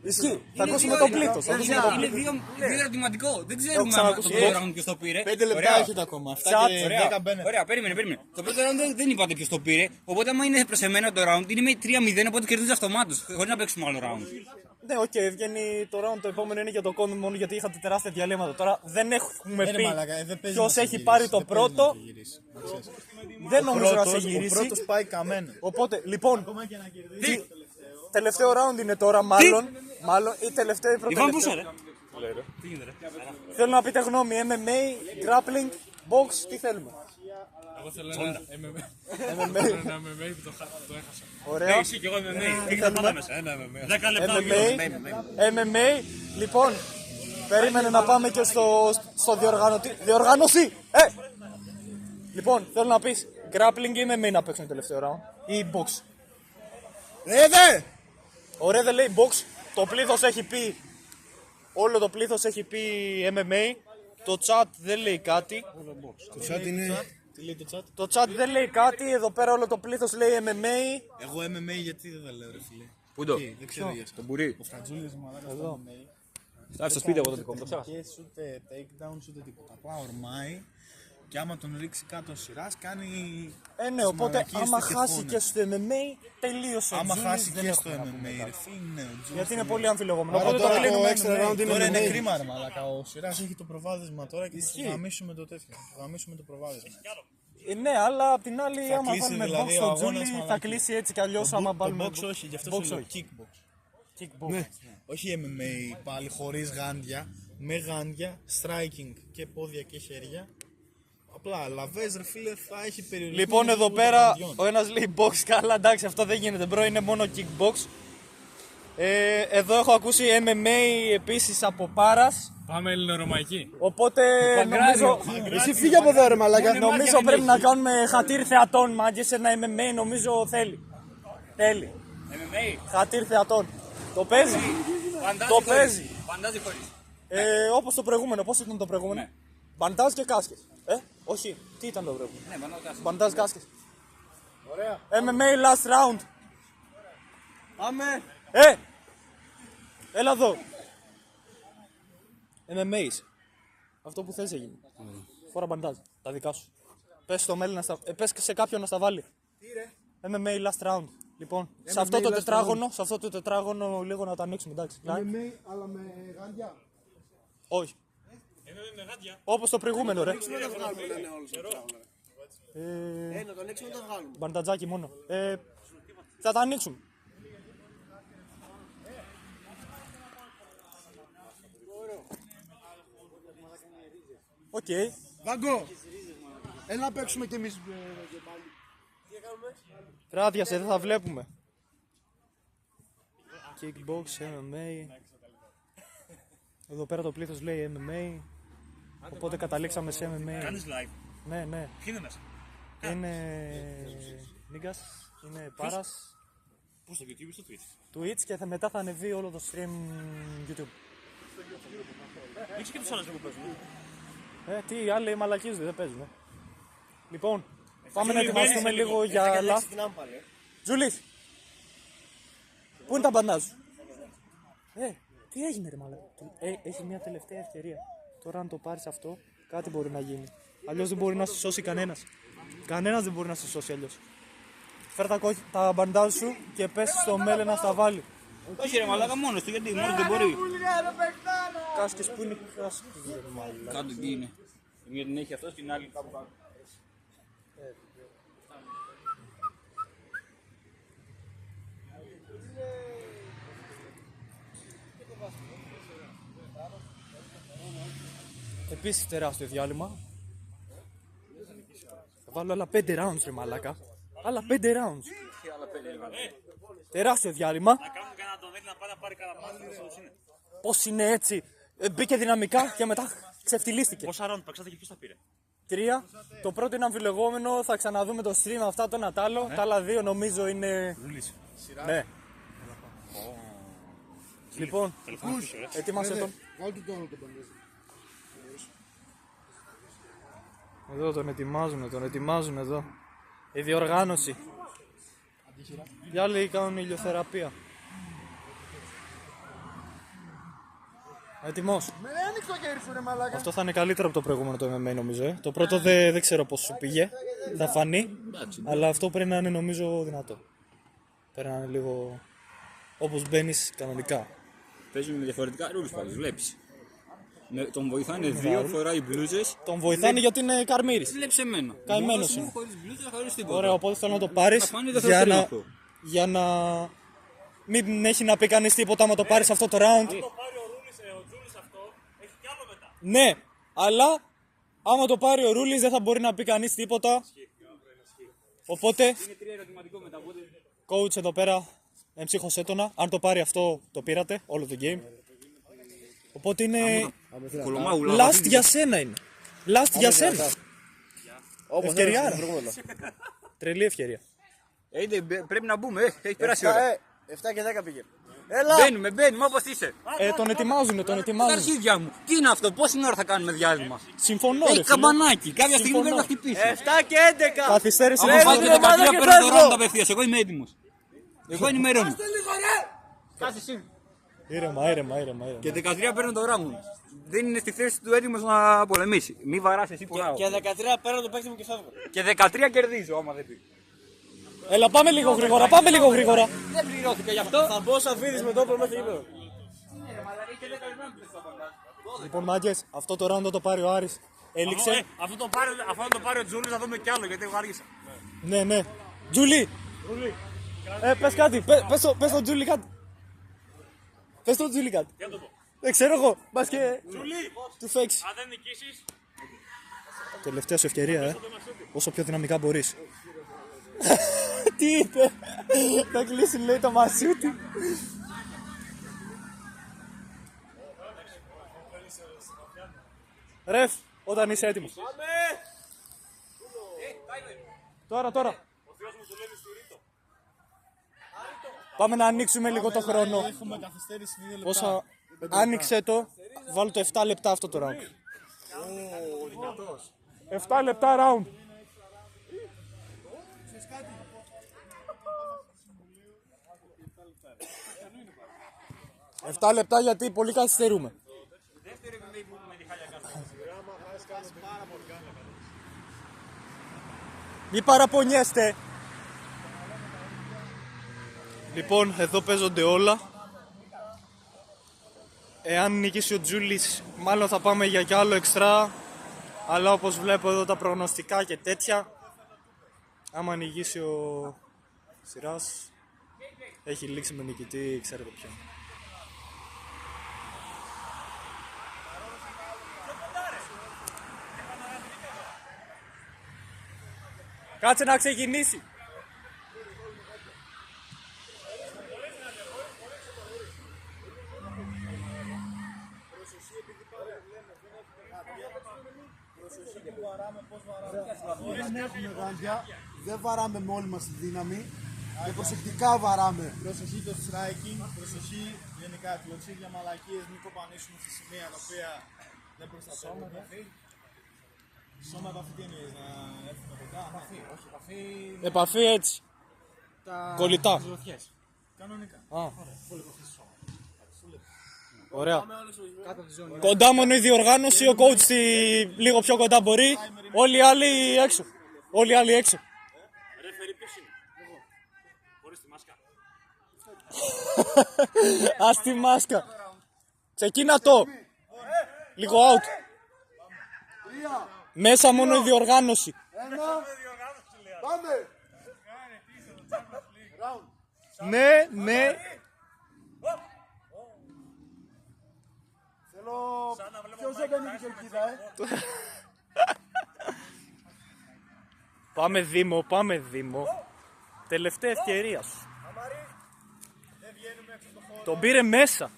Ισχύει. Θα ακούσουμε το πλήθος. Είναι δύο ερωτηματικό. Δεν ξέρουμε ξανακούσει. το πρώτο round ποιος το πήρε. 5 λεπτά Ωραία. έχετε ακόμα. Αυτά Chat. και Ωραία, 10 μπαίνετε. ωραία, περίμενε. Το πρώτο round δεν είπατε ποιος το πήρε. Οπότε, άμα είναι προς εμένα το round, είναι με 3-0. Οπότε κερδίζει αυτομάτως. Χωρίς να παίξουμε άλλο round. Ναι, οκ, βγαίνει το round. Το επόμενο είναι για το κόμμα μόνο γιατί είχατε τεράστια διαλύματα. Τώρα δεν έχουμε πει ποιος έχει πάρει το πρώτο. Δεν νομίζω να σε Ο γυρίσει. πρώτος πάει καμένο. Οπότε, λοιπόν, τελευταίο round είναι τώρα, μάλλον ή τελευταίο ή Ιβάν, πού προτελευταίο. είσαι, ρε? Τι γίνεται, ρε? Θέλω να πείτε γνώμη, MMA, grappling, box, τι θέλουμε. Εγώ θέλω ένα MMA, MMA που το έχασα. ωραία. Εσύ και εγώ είμαι MMA. Τι θα πάμε μέσα. 10 λεπτά ο MMA, λοιπόν, περίμενε να πάμε και στο διοργάνωση. Λοιπόν, θέλω να πεις grappling ή MMA να παίξουν το τελευταίο round ή box. Ωραία, δεν λέει box. Το πλήθος έχει πει, όλο το πλήθος έχει πει MMA. Το chat δεν λέει κάτι. Το chat είναι... Τι λέει το chat? Το chat δεν λέει κάτι. Εδώ πέρα όλο το πλήθος λέει MMA. Εγώ MMA γιατί δεν τα λέω ρε φίλε. Πού το? Δεν ξέρω για αυτό. Το μπουρί. Ο Φρατζούλης μαλάκα στο MMA. Στάφει στο σπίτι εγώ το δικό μου. Το ξέχασα. Και ούτε takedowns ούτε τίποτα. Απλά ορμάει και άμα τον ρίξει κάτω ο Σιράς κάνει... Ναι, οπότε μαλακίες άμα του χάσει κεφώνα. και στο MMA, τελείωσε. Άμα Τζούλης, χάσει δεν και έχουμε στο να πούμε MMA κάτι. ρε φίλε, ο Τζούλης Γιατί είναι το πολύ λέει. αμφιλεγόμενο. Άρα Οπότε το τώρα κλείνουμε το extra round είναι Τώρα είναι MMA. κρίμα ρε μαλάκα, ο Σιράς έχει το προβάδισμα τώρα και θα γαμίσουμε το τέτοιο. Θα γαμίσουμε το προβάδισμα. Ναι, αλλά απ' την άλλη, άμα κλείσει βάλουμε δηλαδή box ο στο αγώνας, Τζούλι, θα μαλάκα. κλείσει έτσι κι αλλιώς άμα βάλουμε. Box όχι, γι' αυτό box σου λέω όχι. kickbox. Kickbox. Ναι, όχι MMA πάλι χωρίς γάντια, με γάντια, striking και πόδια και χέρια. Απλά λαβές ρε φίλε θα έχει περιορισμό. Λοιπόν, εδώ πέρα ο ένας λέει box, καλά εντάξει, αυτό δεν γίνεται μπρο, είναι μόνο kickbox. Εδώ έχω ακούσει MMA επίσης από Πάρας. Πάμε ελληνορωμαϊκή. Οπότε νομίζω. Εσύ φύγε από εδώ ρε μαλάκα. Νομίζω πρέπει να κάνουμε χατήρ θεατών, μάγκες, ένα MMA νομίζω θέλει. Θέλει. MMA. Χατήρ θεατών. Το παίζει. Φαντάζει Το χωρίς. παίζει. Φαντάζει χωρίς. Όπως το προηγούμενο, πώς ήταν το προηγούμενο. Ναι. Μπαντάζ και κάσκες. Όχι, τι ήταν το προηγούμενο. Ναι, μπαντάζει. Μπαντάζ κάσκες. Ωραία. MMA last round. Πάμε. Έλα εδώ. MMA's. Αυτό που θες έγινε. Φορά μπαντάζ. Τα δικά σου. Πες στο μέλλον πες σε κάποιον να στα βάλει. Τι ρε. MMA last round. Λοιπόν, σε αυτό το τετράγωνο λίγο να τα ανοίξουμε, εντάξει. MMA αλλά με γάντια. Όχι. Όπως το προηγούμενο, ρε. Να το βγάλουμε λένε όλους. Να το ανοίξουμε να το βγάλουμε. Μπαντατζάκι μόνο. Θα τα ανοίξουμε. Οκ. Βάγκο. Έλα να παίξουμε κι εμείς. Κράτιασε, δεν θα βλέπουμε. Kickbox, MMA. Εδώ πέρα το πλήθος λέει MMA. Οπότε καταλήξαμε σε MMA. Κάνεις live. Ναι, ναι. Ποιοι είναι μέσα. Είναι Νίγκας, είναι Πάρας, Πού στο YouTube ή στο Twitch. Twitch και μετά θα ανεβεί όλο το stream YouTube. Έχεις και τους άλλους που παίζουν. Τι άλλοι μαλακίζονται, δεν παίζουν. Λοιπόν, πάμε να ετοιμαστούμε λίγο για λάθη. Τζούλης, πού είναι τα μπαντάζ σου? Τι έγινε ρε μαλακά. Έχει μια τελευταία ευκαιρία. Τώρα αν το πάρεις αυτό, κάτι μπορεί να γίνει. Αλλιώς δεν μπορεί να σε σώσει κανένας. Κανένας δεν μπορεί να σε σώσει αλλιώς. Φέρ τα μπαντάζ σου και πες στο μέλλον να στα βάλει. Όχι ρε μαλάκα μόνος του, γιατί μόνος δεν μπορεί. Κάσκες που είναι κάσκες ρε μαλάκα. Κάτω τι είναι. Μία την έχει αυτός και την άλλη κάπου κάτω. Επίσης τεράστιο διάλειμμα. Θα βάλω άλλα 5 rounds ρε μαλάκα. Άλλα 5 rounds. Τεράστιο διάλειμμα. Να κάνουμε κανένα τον να πάει να πάρει κανένα μάθημα όπως είναι. Πώς είναι έτσι. Μπήκε δυναμικά και μετά ξεφτυλίστηκε. Πόσα round παίξατε και ποιος τα πήρε. 3. Το πρώτο είναι αμφιλεγόμενο. Θα ξαναδούμε το stream αυτά το ένα τ' άλλο. Τα άλλα 2 νομίζω είναι. Ναι. Λοιπόν, ετοίμασε τον. Βάλτε το άλλο το μπαντάζ. Εδώ τον ετοιμάζουν εδώ. Η διοργάνωση. Οι άλλοι κάνουν ηλιοθεραπεία. Έτοιμος. Με άνοιξε το χέρι σου ρε μαλάκα. Αυτό θα είναι καλύτερο από το προηγούμενο το MMA νομίζω. Το πρώτο δεν ξέρω πώς σου πήγε. Θα φανεί. Αλλά αυτό πρέπει να είναι νομίζω δυνατό. Πρέπει να είναι λίγο όπως μπαίνεις κανονικά. Παίζουμε με διαφορετικά ρούλους πάλι, βλέπεις. Τον βοηθάνε δύο, φοράει μπλούζες. Τον βοηθάνε γιατί είναι καρμύρης. Βλέπεις εμένα. Καημένος Μόνος μου, είναι. χωρίς μπλούζες, χωρίς τίποτα. Ωραία, οπότε θέλω να το πάρεις Θα φανεί δεν θα για να μην έχει να πει κανείς τίποτα άμα το πάρεις αυτό το round. Ναι, αλλά άμα το πάρει ο Ρούλης δεν θα μπορεί να πει κανείς τίποτα. Οπότε, Είναι 3 ερωτηματικό μετά, οπότε... coach εδώ πέρα, εμψύχωσέ το να. Αν το πάρει αυτό το πήρατε, όλο το game. Οπότε είναι last για σένα είναι. Last για σένα. Ευκαιρία. Τρελή ευκαιρία. Πρέπει να μπούμε, έχει περάσει η ώρα. 7 και 10 πήγε. Έλα! Μπαίνουμε όπως είσαι. Τον ετοιμάζουνε. Τα αρχίδια μου. Τι είναι αυτό, πόση ώρα θα κάνουμε διάλειμμα. Συμφωνώ. Έχει ρε, φίλε. καμπανάκι, κάποια στιγμή Συμφωνώ. πρέπει να χτυπήσει. 7 και 11! Καθυστέρηση. Άμα είναι φάτε δύο. 13 παίρνω το round απευθείας, εγώ είμαι έτοιμος. Εγώ ενημερώνω. Κάτσε εσύ. Ήρεμα. Και 13 παίρνω το round. Δεν είναι στη θέση του έτοιμος να πολεμήσει. Μη βαράς εσύ πολλά. Και 13 παίρνω το παίκτη μου και φεύγω. Και 13 κερδίζω άμα δεν πει. Έλα, πάμε λίγο γρήγορα. Δεν πληρώθηκε γι' αυτό. Θα μπω σαν φίδις με το όπλο μέχρι γήπεδο. Λοιπόν, μάγκες, αυτό το round θα το πάρει ο Άρης. Έληξε. Αυτό το πάρει ο Τζούλης, θα δούμε κι άλλο γιατί εγώ άργησα. Ναι, ναι. Τζούλη! Πες κάτι, πες το Τζούλη κάτι. Πες το Τζούλη κάτι. Για το πω. Δεν ξέρω εγώ, μπας και Τζούλη, του φέξει. αν δεν νικήσεις, Τελευταία σου ευκαιρία, όσο πιο δυναμικά μπορείς. Τι είπε, θα κλείσει λέει το μασούτι. Ρεφ, όταν είσαι έτοιμος. Τώρα. Πάμε να ανοίξουμε λίγο το χρόνο. Έχουμε καθυστέρηση 2 λεπτά. Πόσα... Άνοιξε το, βάλω το 7 λεπτά αυτό το round. 7 λεπτά round. Εφτά λεπτά γιατί πολύ καθυστερούμε. Μη παραπονιέστε. Λοιπόν, εδώ παίζονται όλα. Εάν νικήσει ο Τζούλης, μάλλον θα πάμε για κι άλλο εξτρά. Αλλά όπως βλέπω εδώ τα προγνωστικά και τέτοια, άμα νικήσει ο Σειράς, έχει λήξει με νικητή, ξέρετε ποιον. Κάτσε να ξεκινήσει. Δεν έχουμε γάντια, δεν βαράμε με όλη μας τη δύναμη και προσεκτικά βαράμε. Προσοχή το striking, προσοχή γενικά κλωτσίδια, μαλακίες, μην κοπανίσουμε στη σημεία τα οποία δεν προστατεύονται. Σώμα επαφή τι εννοείς, να έρθουμε κοντά? Επαφή, όχι επαφή. Επαφή έτσι. Κολλητά. Κανονικά. Ωραία. Κοντά μόνο η διοργάνωση, ο coach λίγο πιο κοντά μπορεί. Όλοι οι άλλοι έξω. Όλοι οι άλλοι έξω. ρεφερί ποιος είναι? Εγώ. Χωρίς τη μάσκα. Ας τη μάσκα. Ξεκίνα το. Λίγο out. Μέσα μόνο η διοργάνωση. Πάμε! Ναι, ναι. Θέλω... Ποιος έκανε την κερκίδα, Πάμε Δήμο. Τελευταία ευκαιρία σου. Τον πήρε μέσα.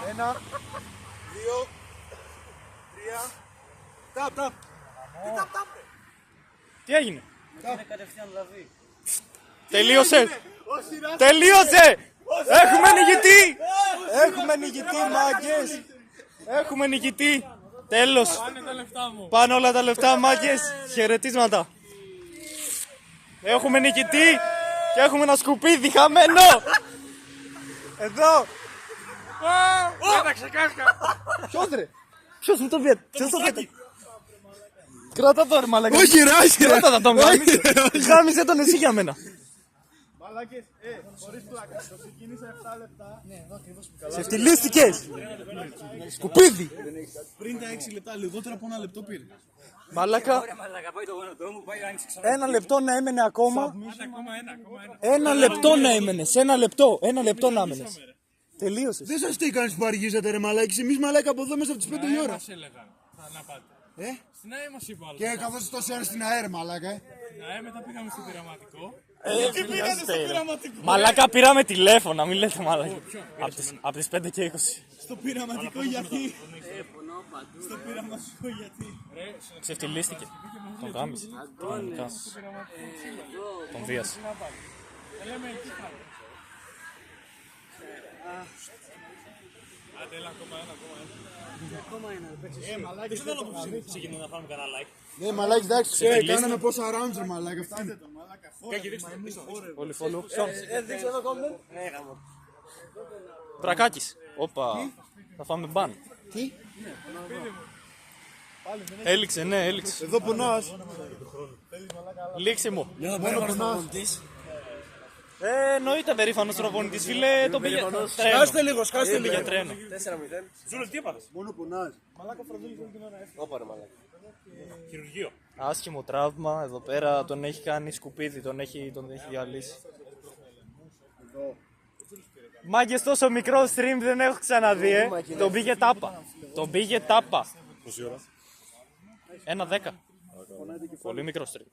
Ένα, δύο, τρία. Ταπ. Τι έγινε? Είναι κατευθείαν λαβή. Τελείωσε! Έχουμε νικητή, μάγκες! Έχουμε νικητή! Τέλος! Πάνε όλα τα λεφτά, μάγκες! Χαιρετίσματα! Έχουμε νικητή και έχουμε ένα σκουπίδι χαμένο! Εδώ! Πέταξε κάσκα. Ποιος ρε? Ποιος μου το πιέτει? Ποιος το πιέτει? Κράτα το ρε μαλάκα! Όχι ρε! Κράτα τον γάμισε τον εσύ για μένα! Μαλάκες, χωρίς πλάκα. Το ξεκίνησα 7 λεπτά. Ναι, εδώ ακριβώς που καλά. Σε φτυλίστηκες! Σκουπίδι! Πριν τα 6 λεπτά, λιγότερο από 1 λεπτό πήρε. Μαλάκα, Μαλάκα, πάει το γόνατό μου, πάει άνοιξε ξανά. ένα λεπτό να έμενε ακόμα. Ακόμα ένα. Ένα λεπτό να έμενες, ένα λεπτό να έμενες. Τελείωσες. Δεν σας τι κάνεις που αργήσατε ρε μαλάκες. Εμείς μαλάκα από εδώ μέσα από τις 5 η ώρα. Μας έλεγαν να πάτε. Στην ΑΕ μας είπα άλλο. Και καθώς τόση ώρα στην ΑΕΡ μαλάκα. Στην ΑΕ μετά πήγαμε στο πειραματικό. Μαλάκα πήραμε τηλέφωνα, μην λέτε μαλάκα. Από τις 5 και 20. Στο πειραματικό γιατί. Στο πειραματικό γιατί. Ξεφτυλίστηκε. Τον γάμισε. Κανονικά. Τον βίασε. Άντε, έλα, ακόμα ένα. Δεν θέλω να ξεκινήσουμε να πάμε κανένα like. Ναι μαλάκες εντάξει, κάναμε πόσα rounds ρε μαλάκα. Φτάνετε το μαλάκα. Κάκι, δείξτε το. Όλοι follow. Δείξε εδώ comment. Ναι, γάμο. Τρακάκης. Όπα. Θα φάμε μπαν. Τι? Έληξε, ναι, έληξε. Εδώ πονάς. Λήξε μου. Μόνο πονάς. Εννοείται περήφανος προπονητής, φίλε, τον πήγε τρένο. Σκάστε λίγο, σκάστε Τον πήγε λίγο. τρένο. 4-0. Ζούλες, τι έπαθες? Μόνο πονάς. Όπα ρε μαλάκα. Χειρουργείο. Άσχημο τραύμα, εδώ πέρα τον έχει κάνει σκουπίδι, τον έχει διαλύσει. Μάγκες, τόσο μικρό stream δεν έχω ξαναδεί, Τον πήγε τάπα. Τον πήγε τάπα. Πόση ώρα? 1-10. Πολύ μικρό stream.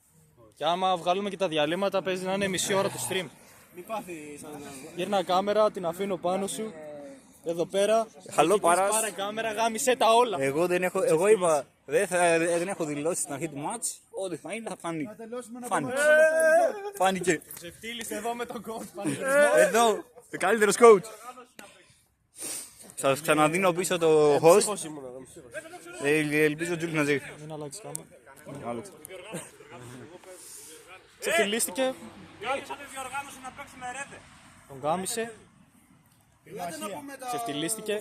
Και άμα βγάλουμε και τα διαλύματα παίζει να είναι μισή ώρα το stream. Μην πάθει σαν Γύρνα κάμερα, την αφήνω πάνω σου. Εδώ πέρα. Χαλό, Πάρας. Πάρε κάμερα, γάμισε τα όλα. Εγώ είπα, δεν έχω δηλώσει στην αρχή του μάτς ότι θα είναι, θα φανεί. Φάνηκε. Φάνηκε. Ξεφτύλισε εδώ με τον coach. Εδώ, ο καλύτερος coach. Σας ξαναδίνω πίσω το host. Ελπίζω ο Τζούλης να ζει. Μην αλλάξει κάμερα. Ξεφτυλίστηκε, Διάλεξατε διοργάνωση να παίξουμε ρέδε. τον γάμισε. Ξεφτυλίστηκε.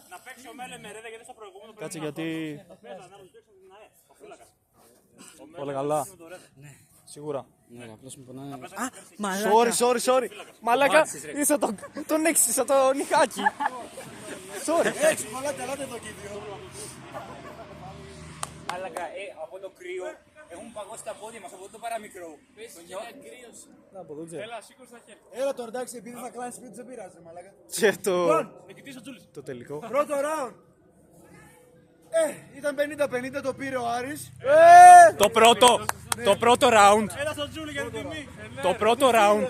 Να παίξει ο Μέλε με ρέδε γιατί στο προηγούμενο Κάτσε γιατί. παίζανε να τους δείξουν την ΑΕ. Ο φύλακας. Όλα καλά. Σίγουρα. Ναι, απλώς μου πονάει. Sorry. Μαλάκα, είσαι τον έξισα το νυχάκι. Sorry. Έτσι, μαλάκα, ελάτε εδώ και οι δύο. Αλλά από το κρύο έχουν παγώσει τα πόδια μας από το παραμικρό. Έλα, σήκωσε τα χέρια. Έλα τώρα, εντάξει, επειδή θα κλάνεις σπίτι, δεν πειράζει, μαλάκα. Και Νικητής ο Τζούλης. το τελικό. Πρώτο round. Ήταν 50-50, το πήρε ο Άρης. Το πρώτο round. Έλα στο Τζούλη για την τιμή. Το πρώτο round.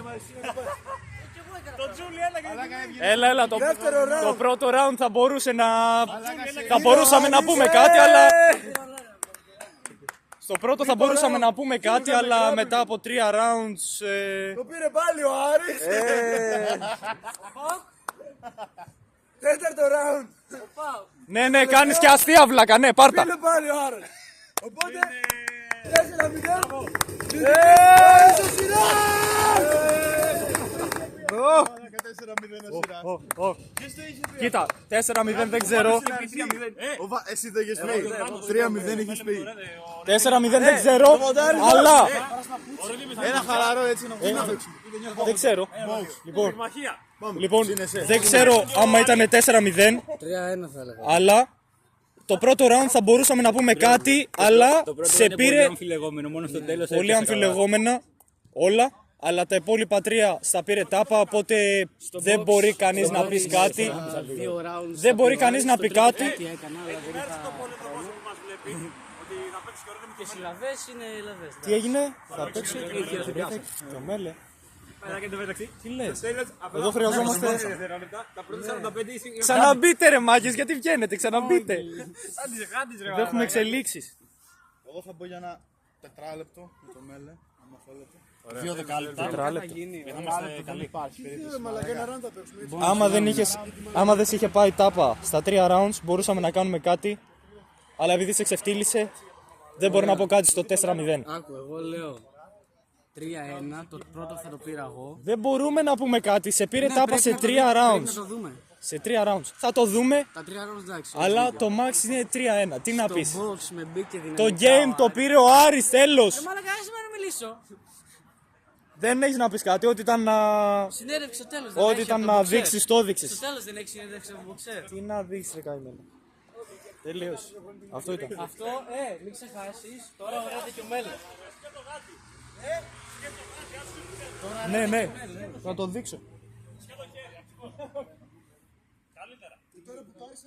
Το Τζούλη έλα για την τιμή. Έλα, Δεύτερο round. το πρώτο round θα μπορούσε να. Θα μπορούσαμε να πούμε κάτι, αλλά. Στο πρώτο θα μπορούσαμε να πούμε κάτι, αλλά μετά από 3 rounds. Το πήρε πάλι ο Άρης. Τέταρτο round. Ναι, κάνεις και αστεία βλάκα, ναι, πάρτα. Πήρε πάλι ο Άρης. Οπότε 4-0. Στο σειρά. 4-0 σειρά. Κοίτα, 4-0 δεν ξέρω. Εσύ δεν έχεις πει. 3-0 έχεις πει. 4-0 δεν ξέρω, αλλά. Ένα χαλαρό έτσι να παίξουμε. Δεν ξέρω. Λοιπόν, δεν ξέρω άμα ήταν 4-0, 3-1 θα έλεγα. αλλά το πρώτο round θα μπορούσαμε να πούμε κάτι, αλλά σε πήρε Πολύ αμφιλεγόμενο, μόνο στο τέλος. πολύ αμφιλεγόμενα όλα, αλλά τα υπόλοιπα 3 στα πήρε τάπα, οπότε δεν μπορεί κανείς να πει κάτι. 2 rounds. Δεν μπορεί κανείς να πει κάτι. Τι έκανα, αλλά δεν είχα. Και συλλαβές είναι λαβές. Τι έγινε, θα παίξει το Μέλε. Τι λες, εδώ χρειαζόμαστε. Τα πρώτα 45 είσαι. Ξαναμπείτε ρε μάγκες, γιατί βγαίνετε, ξαναμπείτε. Δεν έχουμε εξελίξεις. Εγώ θα μπω για ένα τετράλεπτο με το Μέλε, άμα θέλετε. 2 δεκάλεπτα. Μαλάκα, ένα round θα παίξουμε. Άμα δεν σε είχε πάει τάπα στα 3 rounds, μπορούσαμε να κάνουμε κάτι. Αλλά επειδή σε ξεφτύλισε, δεν μπορώ να πω κάτι στο 4-0. Άκου, εγώ λέω 3-1, το πρώτο θα το πήρα εγώ. Δεν μπορούμε να πούμε κάτι. Σε πήρε Ναι, τάπα πρέπει σε να το 3 δούμε, πρέπει rounds. να το δούμε. Σε 3 rounds. Θα το δούμε, Τα 3 rounds εντάξει. αλλά το max είναι 3-1. Τι να Το πεις. box με μπήκε Το δυναμικά. game το πήρε ο Άρης, τέλος. Μαλάκα, άσε με να μιλήσω. Δεν έχεις να πεις κάτι. Ό,τι ήταν να. Συνέντευξη στο τέλος. Ό,τι ήταν να δείξεις, το Στο δείξεις. τέλος δεν έχει συνέντευξη από boxer. Τι να δείξεις, ρε καημένο. Τελείωσε. Αυτό ήταν. Αυτό, μην ξεχάσεις, τώρα οράται και ο Μέλε. Ναι. Να το δείξω.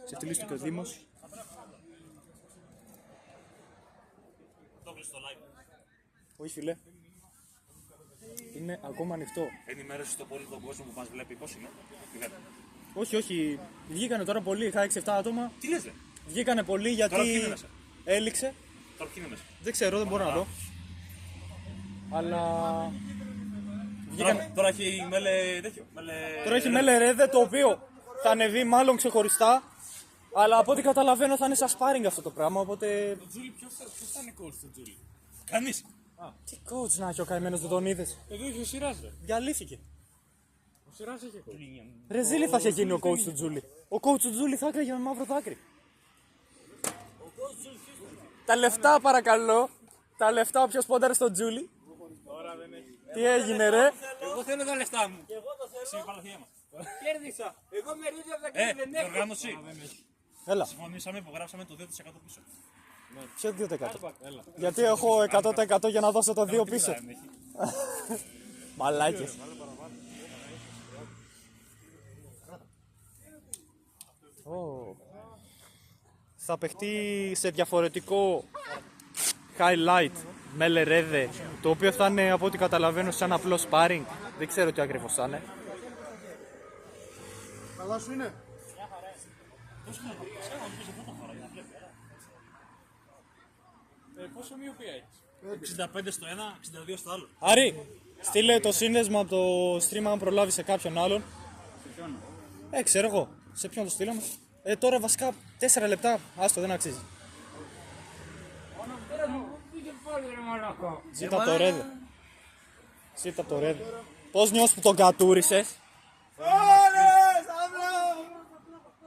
Ξεφτυλίστηκε ο Δήμος. Όχι φίλε. Είναι ακόμα ανοιχτό. Ενημέρωση στον πολύ τον κόσμο που μας βλέπει. Πώς είναι. Όχι. Βγήκανε τώρα πολλοί. Είχα 6-7 άτομα. Τι λες, ρε. Βγήκανε πολλοί γιατί Τώρα ποιοι είναι μέσα? έληξε. Τώρα ποιοι είναι μέσα. Δεν ξέρω, δεν μπορώ να δω. Αλλά. Τώρα έχει μέλε τέτοιο. Τώρα έχει Μέλε Ρέδε, το οποίο θα ανεβεί μάλλον ξεχωριστά. Αλλά από ό,τι καταλαβαίνω θα είναι σαν sparring αυτό το πράγμα. Οπότε. Τζούλη, ποιος θα είναι coach του Τζούλη. Κανείς. Τι coach να έχει ο καημένος, δεν τον είδες. Εδώ είχε ο Σιράς, ρε. Διαλύθηκε. Ο Σιράς είχε κόλλη. Ρεζίλη θα είχε γίνει ο coach του Τζούλη. Ο coach του Τζούλη θα έκραγε με μαύρο δάκρυ. Τα λεφτά παρακαλώ. Τα λεφτά όποιος πόνταρε στον Τζούλη. Τώρα δεν έχει. Τι έγινε ρε? Εγώ θέλω τα λεφτά μου. Και εγώ το θέλω. Συμπαλαθία μας. Κέρδισα. Εγώ μερίδιο δεν έχω. Οργάνωση. Έλα. Συμφωνήσαμε, υπογράψαμε το 2% πίσω. Ποιο 2%? Γιατί έχω 100% για να δώσω το 2 πίσω. Μαλάκες. Θα παιχτεί σε διαφορετικό highlight με λερέδε, το οποίο θα είναι από ό,τι καταλαβαίνω σαν απλό sparring. Δεν ξέρω τι ακριβώς θα είναι. Καλά σου είναι. Πόσο μοιοπία έχεις? 65 στο ένα, 62 στο άλλο. Άρη, στείλε το σύνδεσμο από το stream αν προλάβει σε κάποιον άλλον. Σε ποιον? Ξέρω εγώ. Σε ποιον το στείλαμε. Τώρα βασικά 4 λεπτά. Άστο, δεν αξίζει. Ζήτα από το ρέδε. Ζήτα από το ρέδε. Πώς νιώσεις που τον κατούρισες?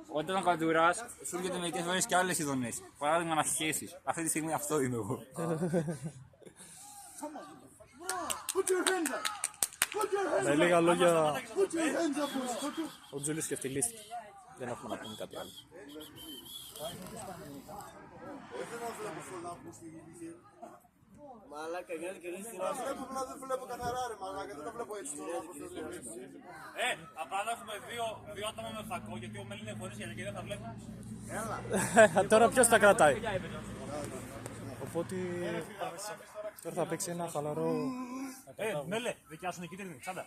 Όταν τον κατουράς, σου έρχεται μερικές φορές και άλλες ειδονές. Παράδειγμα να σχέσεις. Αυτή τη στιγμή αυτό είμαι εγώ. Με λίγα λόγια, ο Τζούλης σκεφτηλίστηκε. Δεν έχουμε να πούμε κάτι άλλο. Μαλάκα, γιατί και ρίχνει την Δεν βλέπω καθαρά ρε μαλάκα, δεν το βλέπω έτσι. Απλά να έχουμε δύο άτομα με φακό, γιατί ο Μέλ είναι χωρίς γιατί δεν θα βλέπει. Τώρα ποιος τα κρατάει? Οπότε τώρα θα παίξει ένα χαλαρό. Μέλε, δικιά σου είναι κίτρινη, τσάντα.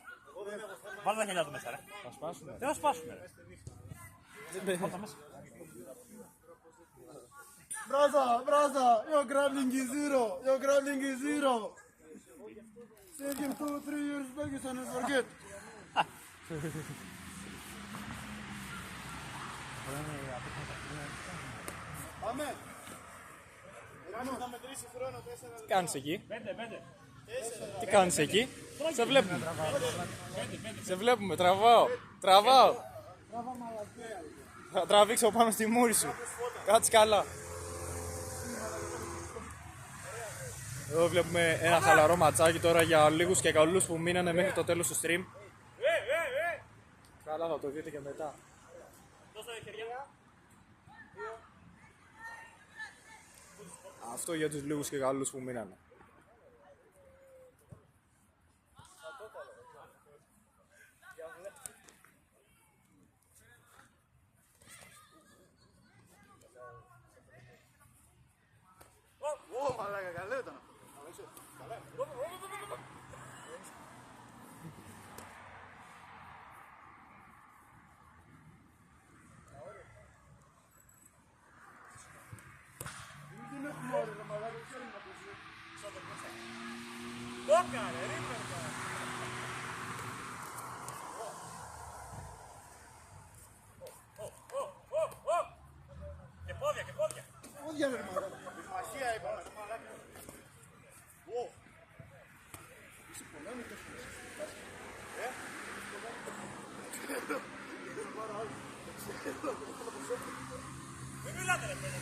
Βάλε τα χελιά του μέσα, ρε. Θα σπάσουμε. Δεν θα σπάσουμε, ρε. Βάλ τα μέσα. Brother, your grappling is zero. Your grappling is zero. Save him 2-3 years back and forget. Πάμε. Θα μετρήσει χρόνο 4 Τι κάνεις εκεί? 5. Τι κάνεις εκεί? Σε βλέπουμε. Σε βλέπουμε, τραβάω. Θα τραβήξω πάνω στη μούρη σου. Κάτσε καλά. Εδώ βλέπουμε ένα χαλαρό ματσάκι τώρα για λίγους και καλούς που μείνανε μέχρι το τέλος του stream. Καλά, θα το δείτε και μετά. Αυτό για τους λίγους και καλούς που μείνανε. μαλάκα, καλό ήταν αυτό. Και πόδια. Πόδια ρε μαλάκα. Μαχία είπαμε. Είσαι πολλά με τέχνες. Μην μιλάτε ρε παιδιά.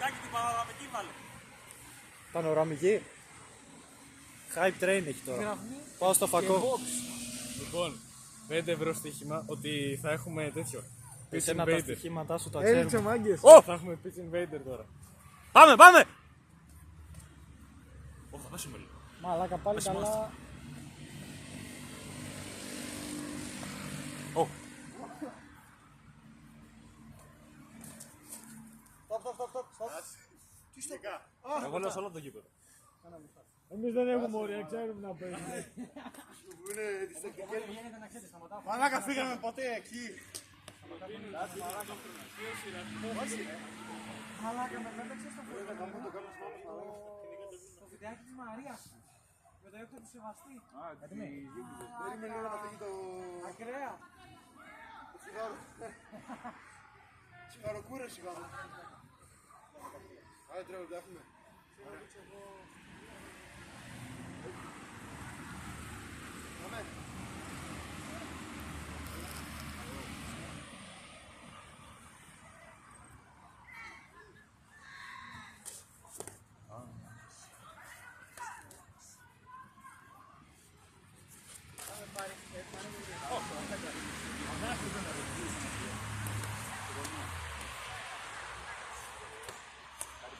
Κάκι την παραδραμική βάλε. Πανοραμική. Hype train έχει τώρα. Πάω στο φακό. Λοιπόν, 5 ευρώ στοίχημα ότι θα έχουμε τέτοιο. Pitch Εσένα τα Invader. στοιχήματά σου τα ξέρουμε. Θα έχουμε Pitch Invader τώρα. Πάμε! Όχι, θα πέσουμε λίγο. Μαλάκα πάλι καλά. Τι στεκά. Εγώ λέω σε όλο το γήπεδο. Εμείς δεν έχουμε όρια, ξέρουμε να παίζουμε. Που είναι τις τεχνικές. Μαλάκα φύγαμε ποτέ εκεί. Μαλάκα με πέταξε στο βιντεάκι της Μαρίας. Με το έκτο του Σεβαστή. Περίμενε να φύγει το Ακραία. τσιγάρο. Τσιγαροκούρες σιγάρο. Άρα τρέχω, τα έχουμε.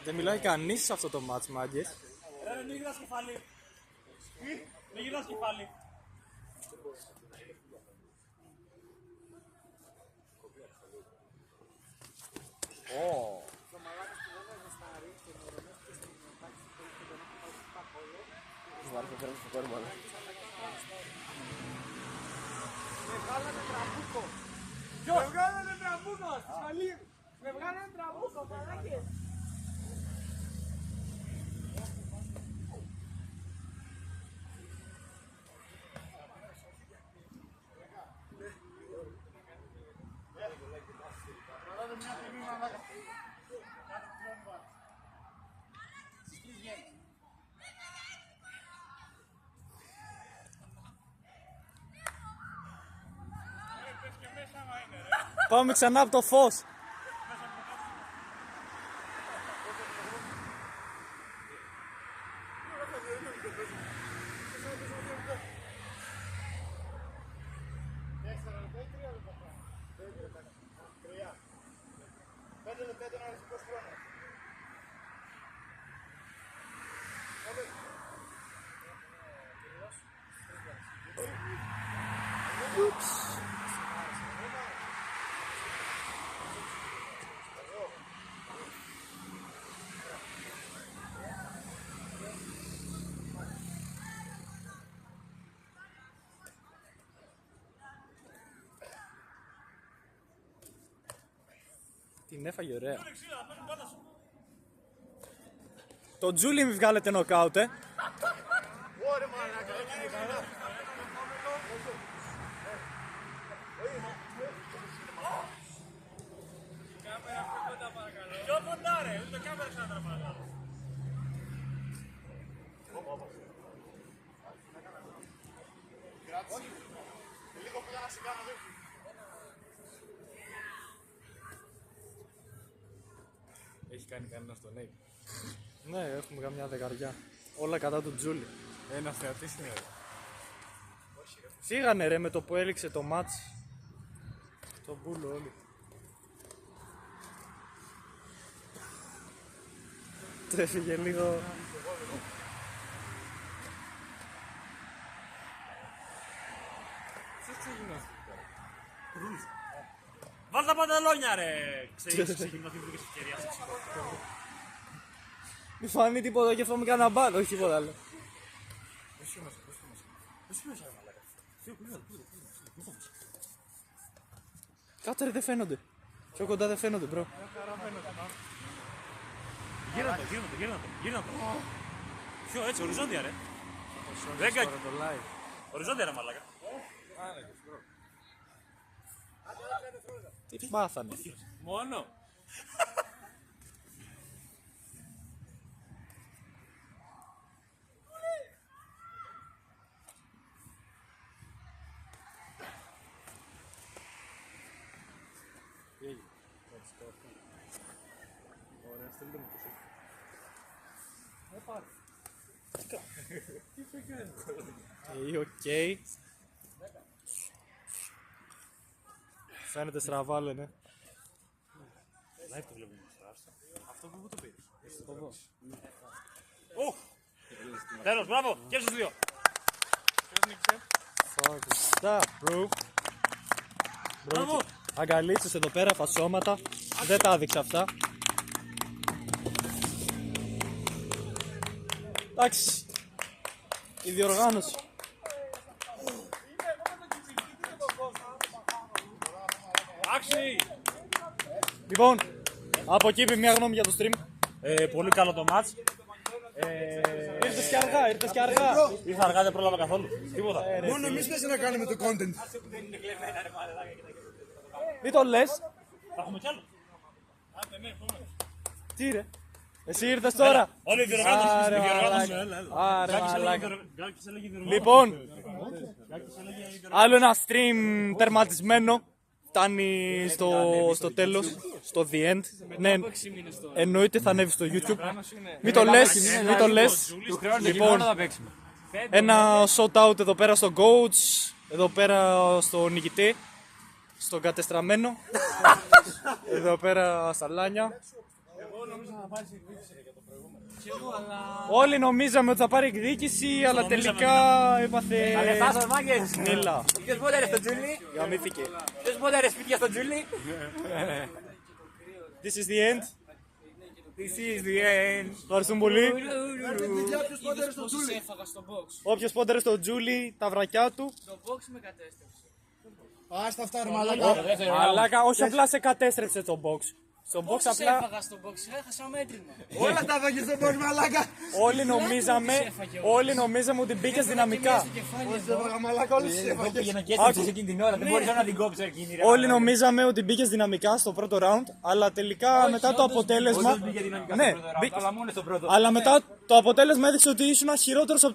Δεν μιλάει κανείς σε αυτό το μάτς, μάγκες. Μην γυρνάς κεφάλι. Μην γυρνάς κεφάλι. Με βγάλανε τραμπούκο, ασφαλή. Με βγάλανε τραμπούκο, μαλάκες. Πάμε ξανά από το φως. Την έφαγε ωραία. Το Τζούλι μη βγάλετε νοκάουτ, Πιο κοντά ρε, ούτε κάμερα ξανά παρακαλώ. Λίγο πήγα να σε κάνω δίπλα. Έχει κάνει κανένα τον Νέι. Ναι, έχουμε καμιά δεκαριά. Όλα κατά του Τζούλι. Ένα θεατής είναι. Φύγανε ρε με το που έληξε το μάτς. Το μπούλο όλοι. Το έφυγε λίγο. Βάλ' τα πανταλόνια ρε! Ξεκινάς την ευκαιρία σου. Μη φανεί τίποτα και φάμε κανένα μπάλ, όχι τίποτα άλλο. Κάτω ρε, δεν φαίνονται. Πιο κοντά δεν φαίνονται, μπρο. Γύρνα το. Πιο έτσι, οριζόντια ρε. Οριζόντια ρε μαλάκα. Τι μάθανε. Μόνο. Οκ. Φαίνεται στραβά λένε. Live το βλέπουμε στραβά. Αυτό που το πήρες. Τέλος, μπράβο, και στους δύο. Fuck, bro. Μπράβο. Αγκαλίτσες εδώ πέρα, φασώματα. Δεν τα άδειξα αυτά. Εντάξει. Η διοργάνωση. Άξι. Λοιπόν, από εκεί μια γνώμη για το stream. Πολύ καλό το μάτς. Ήρθες και αργά, ήρθες και αργά. Ήρθα αργά, δεν πρόλαβα καθόλου. Τίποτα. Μόνο εμείς πες να κάνουμε το content. Μην το λες. Θα έχουμε κι άλλο. Τι ρε. Εσύ ήρθες τώρα. Όλοι οι διοργάνωση. Άρε, Η διοργάνωση. μαλάκα. Άρε, μαλάκα. Γκάκης έλεγε διοργάνωση. Λοιπόν, άλλο ένα stream τερματισμένο. Φτάνει στο τέλος, στο the end. Ναι, εννοείται θα ανέβει στο YouTube. Μην το λες, μην το λες. Λοιπόν, ένα shout out εδώ πέρα στον coach, εδώ πέρα στον νικητή, στον κατεστραμμένο, εδώ πέρα στα λάνια. Όλοι νομίζαμε ότι θα πάρει εκδίκηση, αλλά τελικά έπαθε νύλα. Ποιος μπόταρε στο Τζούλι. Γαμήθηκε. Ποιος μπόταρε σπίτια στο Τζούλι. This is the end. This is the end. Ευχαριστούμε πολύ. Πόσους έφαγα στο box. Όποιος πόντερε στο Τζούλι, τα βρακιά του. Το box με κατέστρεψε. Άστα αυτά ρε μαλάκα. Μαλάκα, όχι απλά σε κατέστρεψε το box. Στο box Πόσους απλά έφαγα στο box, έχασα μέτρημα. Όλα τα βάγες στον πώς μαλάκα. όλοι νομίζαμε ότι μπήκες δυναμικά. Μαλάκα όλους τους έφαγες. Πήγαινα και έσπιξες εκείνη την ώρα. Δεν μπορείς να την κόψεις εκείνη. Όλοι νομίζαμε ότι μπήκες δυναμικά στο πρώτο round, αλλά τελικά μετά το αποτέλεσμα. Ναι, Αλλά μόνο στο πρώτο. αλλά μετά το αποτέλεσμα έδειξε ότι ήσουν χειρότερος από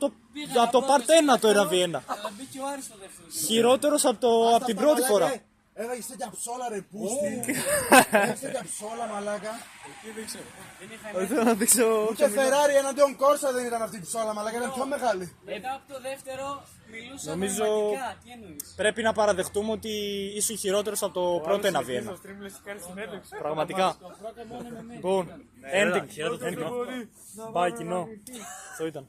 το part 1 το 1v1. Αλλά μπήκε ο Άρης στο δεύτερο. Χειρότερος από την πρώτη φορά. Έβαγες τέτοια ψόλα ρε πούστη. Έβαγες τέτοια ψόλα μαλάκα. Θέλω να δείξω. Ούτε Ferrari εναντίον Corsa δεν ήταν αυτή η ψόλα μαλάκα, ήταν πιο μεγάλη. Μετά από το δεύτερο μιλούσα Νομίζω- πραγματικά. Τι εννοείς. Πρέπει να παραδεχτούμε ότι ήσουν χειρότερος από το πρώτο 1v1. Πραγματικά. Λοιπόν, ending. Bye κοινό. Αυτό ήταν.